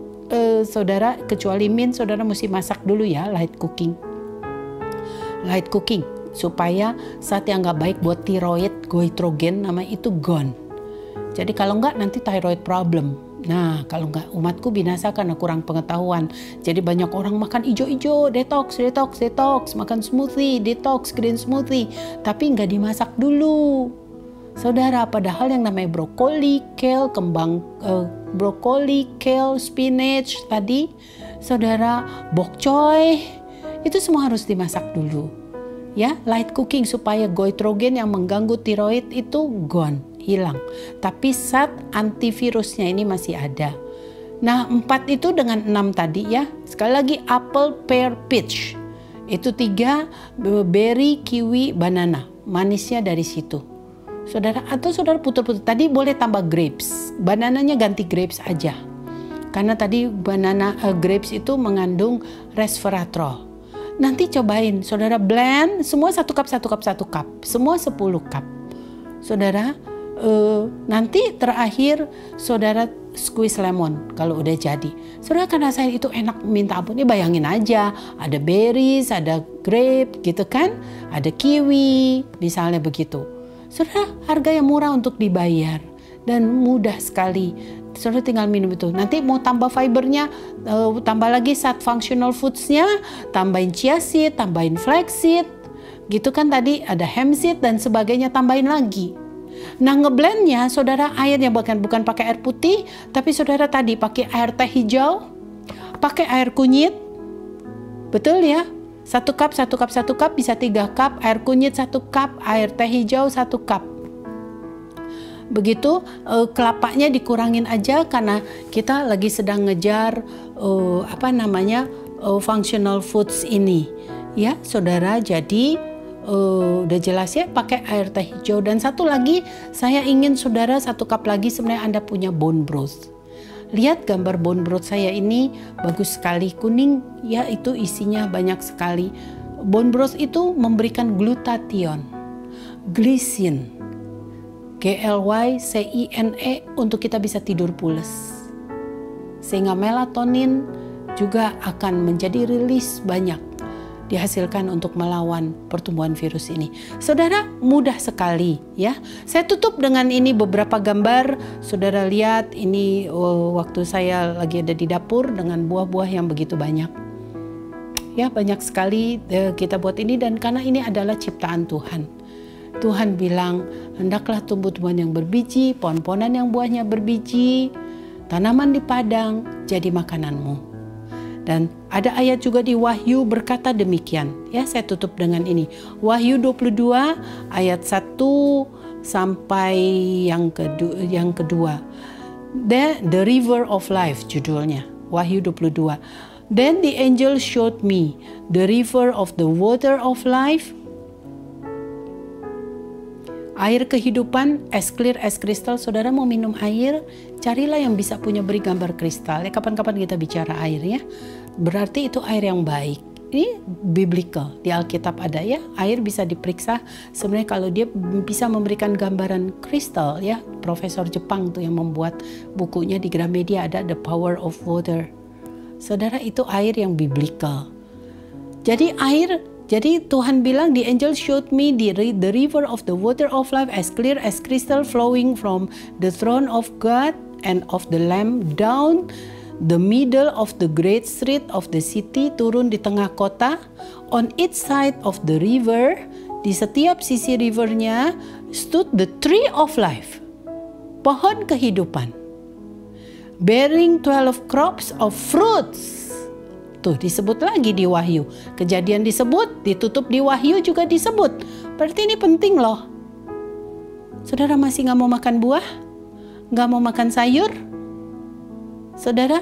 saudara, kecuali mint, saudara mesti masak dulu ya, light cooking supaya zat yang nggak baik buat tiroid, goitrogen namanya, itu gone. Jadi kalau nggak nanti thyroid problem. Nah, kalau nggak, umatku binasa karena kurang pengetahuan. Jadi banyak orang makan ijo-ijo, detox, makan smoothie, detox, green smoothie, tapi nggak dimasak dulu. Saudara, padahal yang namanya brokoli, kale, brokoli, kale, spinach tadi, saudara, bok choy, itu semua harus dimasak dulu. Ya, light cooking supaya goitrogen yang mengganggu tiroid itu gone, hilang. Tapi zat antivirusnya ini masih ada. Nah, 4 itu dengan 6 tadi ya. Sekali lagi apple, pear, peach. Itu 3, berry, kiwi, banana. Manisnya dari situ. Saudara, atau saudara putar-putar. Tadi boleh tambah grapes. Banananya ganti grapes aja. Karena tadi grapes itu mengandung resveratrol. Nanti cobain, saudara blend semua 1 cup. Semua 10 cup. Saudara, nanti terakhir saudara squeeze lemon kalau udah jadi. Saudara kan rasanya itu enak minta ampun. Ini bayangin aja, ada berries, ada grape gitu kan, ada kiwi misalnya begitu. Saudara, harga yang murah untuk dibayar dan mudah sekali. Saudara tinggal minum itu. Nanti mau tambah fibernya, tambah lagi zat functional foods-nya, tambahin chia seed, tambahin flaxseed. Gitu kan tadi ada hemp seed dan sebagainya, tambahin lagi. Nah, ngeblendnya saudara airnya bukan pakai air putih, tapi saudara tadi pakai air teh hijau, pakai air kunyit. Betul ya? 1 cup bisa 3 cup, air kunyit 1 cup, air teh hijau 1 cup. Begitu, kelapanya dikurangin aja karena kita lagi sedang ngejar functional foods ini. Ya, saudara, jadi udah jelas ya, pakai air teh hijau. Dan satu lagi, saya ingin saudara 1 cup lagi, sebenarnya Anda punya bone broth. Lihat gambar bone broth saya ini, bagus sekali, kuning ya, itu isinya banyak sekali. Bone broth itu memberikan glutathione, glisin, GLYCINE untuk kita bisa tidur pules. Sehingga melatonin juga akan menjadi rilis banyak, dihasilkan untuk melawan pertumbuhan virus ini. Saudara, mudah sekali ya. Saya tutup dengan ini beberapa gambar. Saudara lihat ini waktu saya lagi ada di dapur dengan buah-buah yang begitu banyak. Ya, banyak sekali kita buat ini, dan karena ini adalah ciptaan Tuhan. Tuhan bilang, hendaklah tumbuh-tumbuhan yang berbiji, pohon-pohonan yang buahnya berbiji, tanaman di padang jadi makananmu. Dan ada ayat juga di Wahyu berkata demikian. Ya, saya tutup dengan ini. Wahyu 22 ayat 1 sampai yang kedua. The River of Life judulnya. Wahyu 22. Then the angel showed me the river of the water of life. Air kehidupan, as clear as crystal. Saudara mau minum air, carilah yang bisa beri gambar kristal. Ya, kapan-kapan kita bicara air ya. Berarti itu air yang baik. Ini biblical, di Alkitab ada ya. Air bisa diperiksa. Sebenarnya kalau dia bisa memberikan gambaran kristal ya. Profesor Jepang tuh yang membuat bukunya di Gramedia ada The Power of Water. Saudara, itu air yang biblical. Jadi Tuhan bilang, the angel showed me the river of the water of life as clear as crystal flowing from the throne of God and of the Lamb down the middle of the great street of the city, turun di tengah kota. On each side of the river, di setiap sisi rivernya, stood the tree of life, pohon kehidupan, bearing 12 crops of fruits. Tuh disebut lagi di Wahyu. Kejadian disebut, ditutup di Wahyu juga disebut. Berarti ini penting loh. Saudara masih gak mau makan buah? Gak mau makan sayur? Saudara,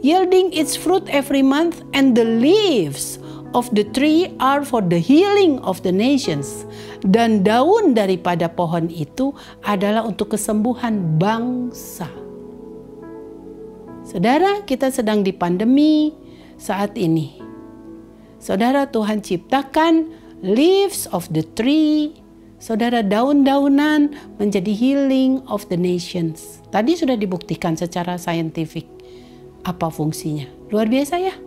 yielding its fruit every month, and the leaves of the tree are for the healing of the nations. Dan daun daripada pohon itu adalah untuk kesembuhan bangsa. Saudara, kita sedang di pandemi saat ini. Saudara, Tuhan ciptakan leaves of the tree. Saudara, daun-daunan menjadi healing of the nations. Tadi sudah dibuktikan secara saintifik apa fungsinya. Luar biasa ya.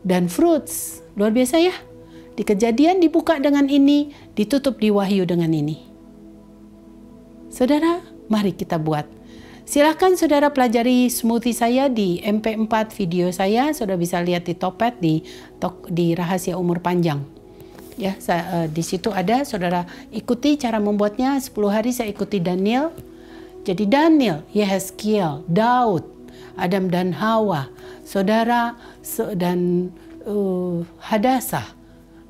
Dan fruits, luar biasa ya. Di Kejadian dibuka dengan ini, ditutup di Wahyu dengan ini. Saudara, mari kita buat. Silahkan saudara pelajari smoothie saya di MP4 video saya. Saudara bisa lihat di Topet di Rahasia Umur Panjang. Ya, di situ ada, saudara ikuti cara membuatnya. 10 hari saya ikuti Daniel. Jadi Daniel, Yehezkiel, Daud, Adam dan Hawa, saudara dan Hadasah.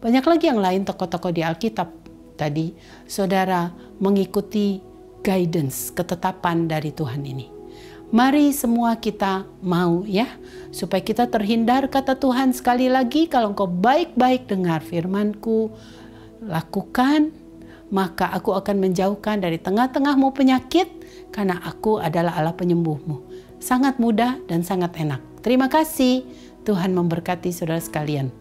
Banyak lagi yang lain tokoh-tokoh di Alkitab tadi. Saudara mengikuti guidance, ketetapan dari Tuhan ini. Mari semua kita mau ya, supaya kita terhindar, kata Tuhan sekali lagi, kalau engkau baik-baik dengar firman-Ku, lakukan, maka aku akan menjauhkan dari tengah-tengahmu penyakit, karena aku adalah Allah penyembuhmu. Sangat mudah dan sangat enak. Terima kasih, Tuhan memberkati saudara sekalian.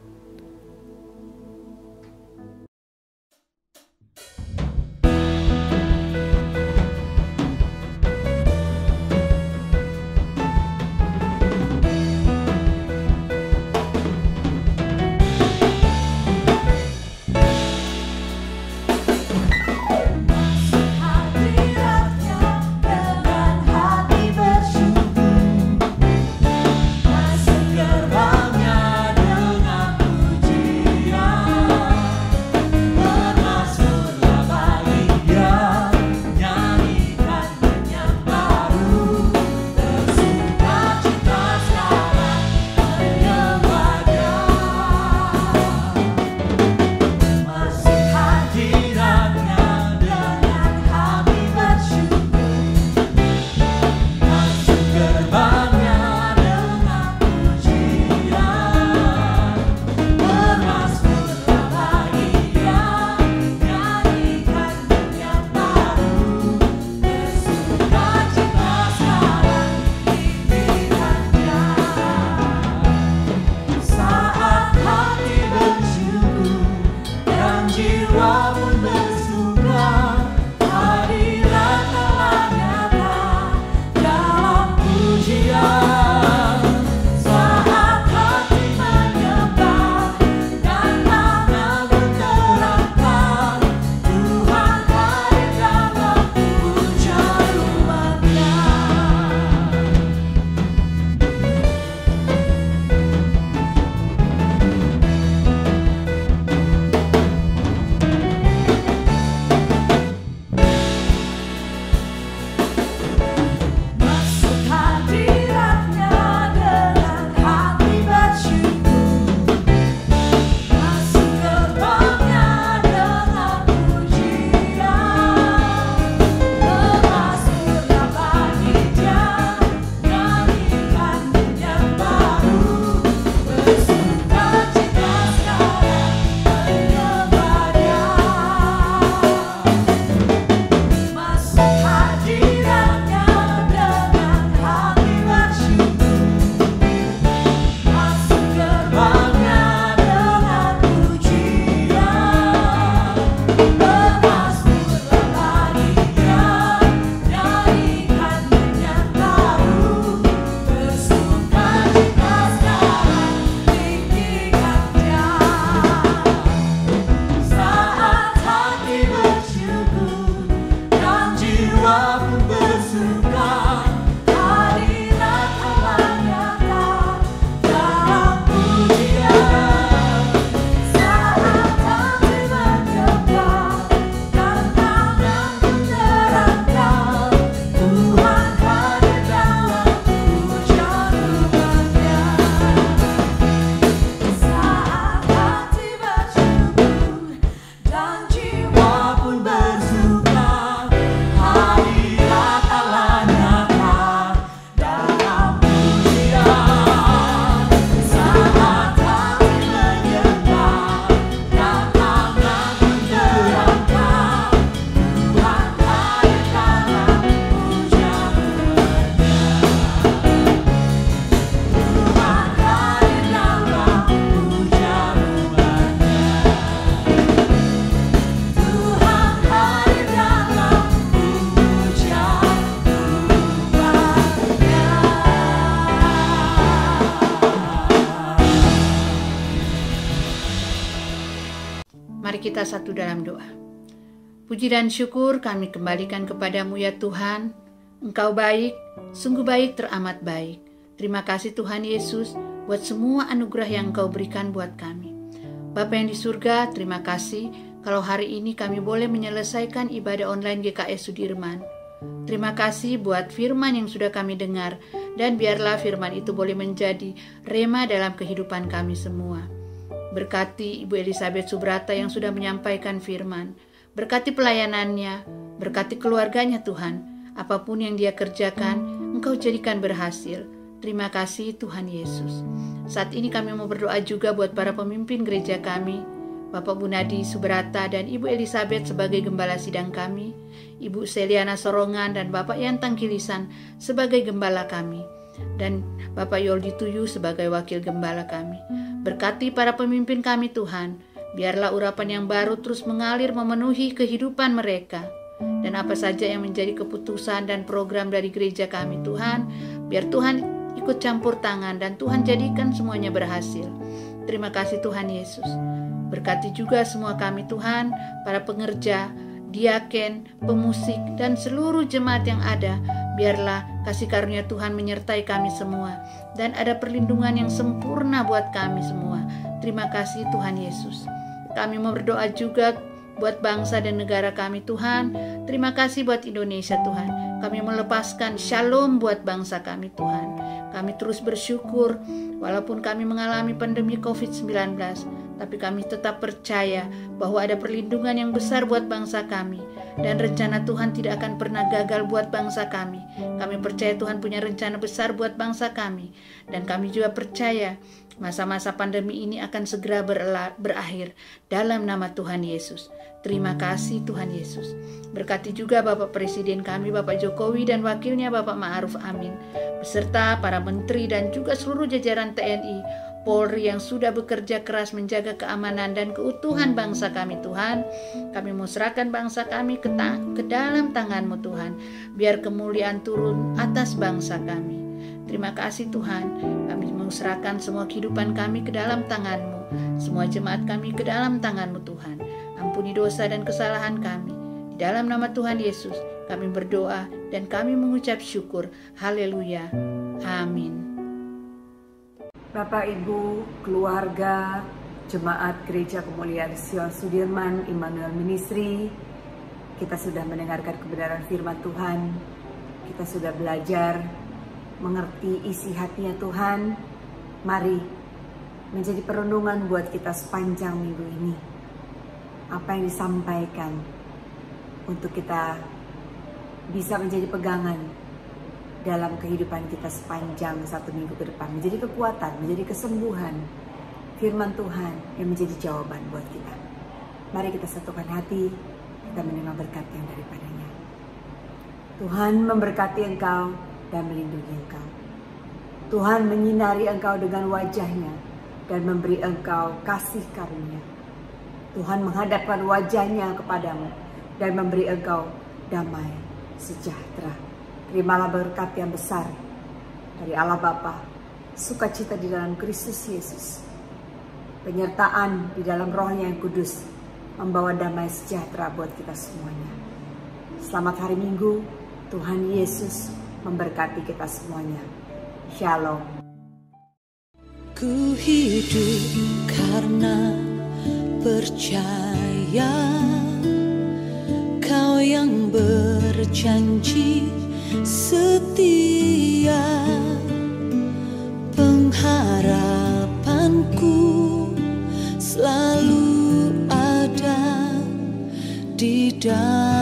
Masuk gerbangnya dengan Mari kita satu dalam doa. Puji dan syukur kami kembalikan kepadamu ya Tuhan. Engkau baik, sungguh baik, teramat baik. Terima kasih Tuhan Yesus buat semua anugerah yang Engkau berikan buat kami. Bapa yang di surga, terima kasih kalau hari ini kami boleh menyelesaikan ibadah online GKS Sudirman. Terima kasih buat firman yang sudah kami dengar, dan biarlah firman itu boleh menjadi rema dalam kehidupan kami semua. Berkati Ibu Elizabeth Subrata yang sudah menyampaikan firman. Berkati pelayanannya, berkati keluarganya Tuhan. Apapun yang dia kerjakan, Engkau jadikan berhasil. Terima kasih Tuhan Yesus. Saat ini kami mau berdoa juga buat para pemimpin gereja kami, Bapak Bunadi Subrata dan Ibu Elizabeth sebagai gembala sidang kami, Ibu Seliana Sorongan dan Bapak Yantang Kilisan sebagai gembala kami, dan Bapak Yoldi Tuyu sebagai wakil gembala kami. Berkati para pemimpin kami Tuhan, biarlah urapan yang baru terus mengalir memenuhi kehidupan mereka. Dan apa saja yang menjadi keputusan dan program dari gereja kami Tuhan, biar Tuhan ikut campur tangan dan Tuhan jadikan semuanya berhasil. Terima kasih Tuhan Yesus. Berkati juga semua kami Tuhan, para pengerja, diaken, pemusik, dan seluruh jemaat yang ada. Biarlah kasih karunia Tuhan menyertai kami semua, dan ada perlindungan yang sempurna buat kami semua. Terima kasih Tuhan Yesus. Kami mau berdoa juga buat bangsa dan negara kami Tuhan. Terima kasih buat Indonesia Tuhan. Kami melepaskan shalom buat bangsa kami Tuhan. Kami terus bersyukur walaupun kami mengalami pandemi COVID-19, tapi kami tetap percaya bahwa ada perlindungan yang besar buat bangsa kami, dan rencana Tuhan tidak akan pernah gagal buat bangsa kami. Kami percaya Tuhan punya rencana besar buat bangsa kami, dan kami juga percaya masa-masa pandemi ini akan segera berakhir dalam nama Tuhan Yesus. Terima kasih Tuhan Yesus. Berkati juga Bapak Presiden kami, Bapak Jokowi, dan wakilnya Bapak Ma'ruf Amin, beserta para menteri dan juga seluruh jajaran TNI, Polri yang sudah bekerja keras menjaga keamanan dan keutuhan bangsa kami Tuhan. Kami mau serahkan bangsa kami ke dalam tangan-Mu Tuhan. Biar kemuliaan turun atas bangsa kami. Terima kasih Tuhan. Kami mau serahkan semua kehidupan kami ke dalam tangan-Mu. Semua jemaat kami ke dalam tangan-Mu Tuhan. Ampuni dosa dan kesalahan kami. Di dalam nama Tuhan Yesus kami berdoa dan kami mengucap syukur. Haleluya. Amin. Bapak, Ibu, keluarga, jemaat Gereja Kemuliaan Sion Sudirman, Immanuel Ministry, kita sudah mendengarkan kebenaran firman Tuhan, kita sudah belajar mengerti isi hatinya Tuhan. Mari menjadi perenungan buat kita sepanjang minggu ini. Apa yang disampaikan untuk kita bisa menjadi pegangan dalam kehidupan kita sepanjang satu minggu ke depan, menjadi kekuatan, menjadi kesembuhan firman Tuhan yang menjadi jawaban buat kita. Mari kita satukan hati, kita menerima berkat yang daripadanya. Tuhan memberkati engkau dan melindungi engkau. Tuhan menyinari engkau dengan wajahnya dan memberi engkau kasih karunia. Tuhan menghadapkan wajahnya kepadamu dan memberi engkau damai sejahtera. Terimalah berkat yang besar dari Allah Bapa, sukacita di dalam Kristus Yesus, penyertaan di dalam Roh-Nya yang kudus, membawa damai sejahtera buat kita semuanya. Selamat hari Minggu, Tuhan Yesus memberkati kita semuanya. Shalom. Ku hidup karena percaya, Kau yang berjanji setia, pengharapanku selalu ada di dalam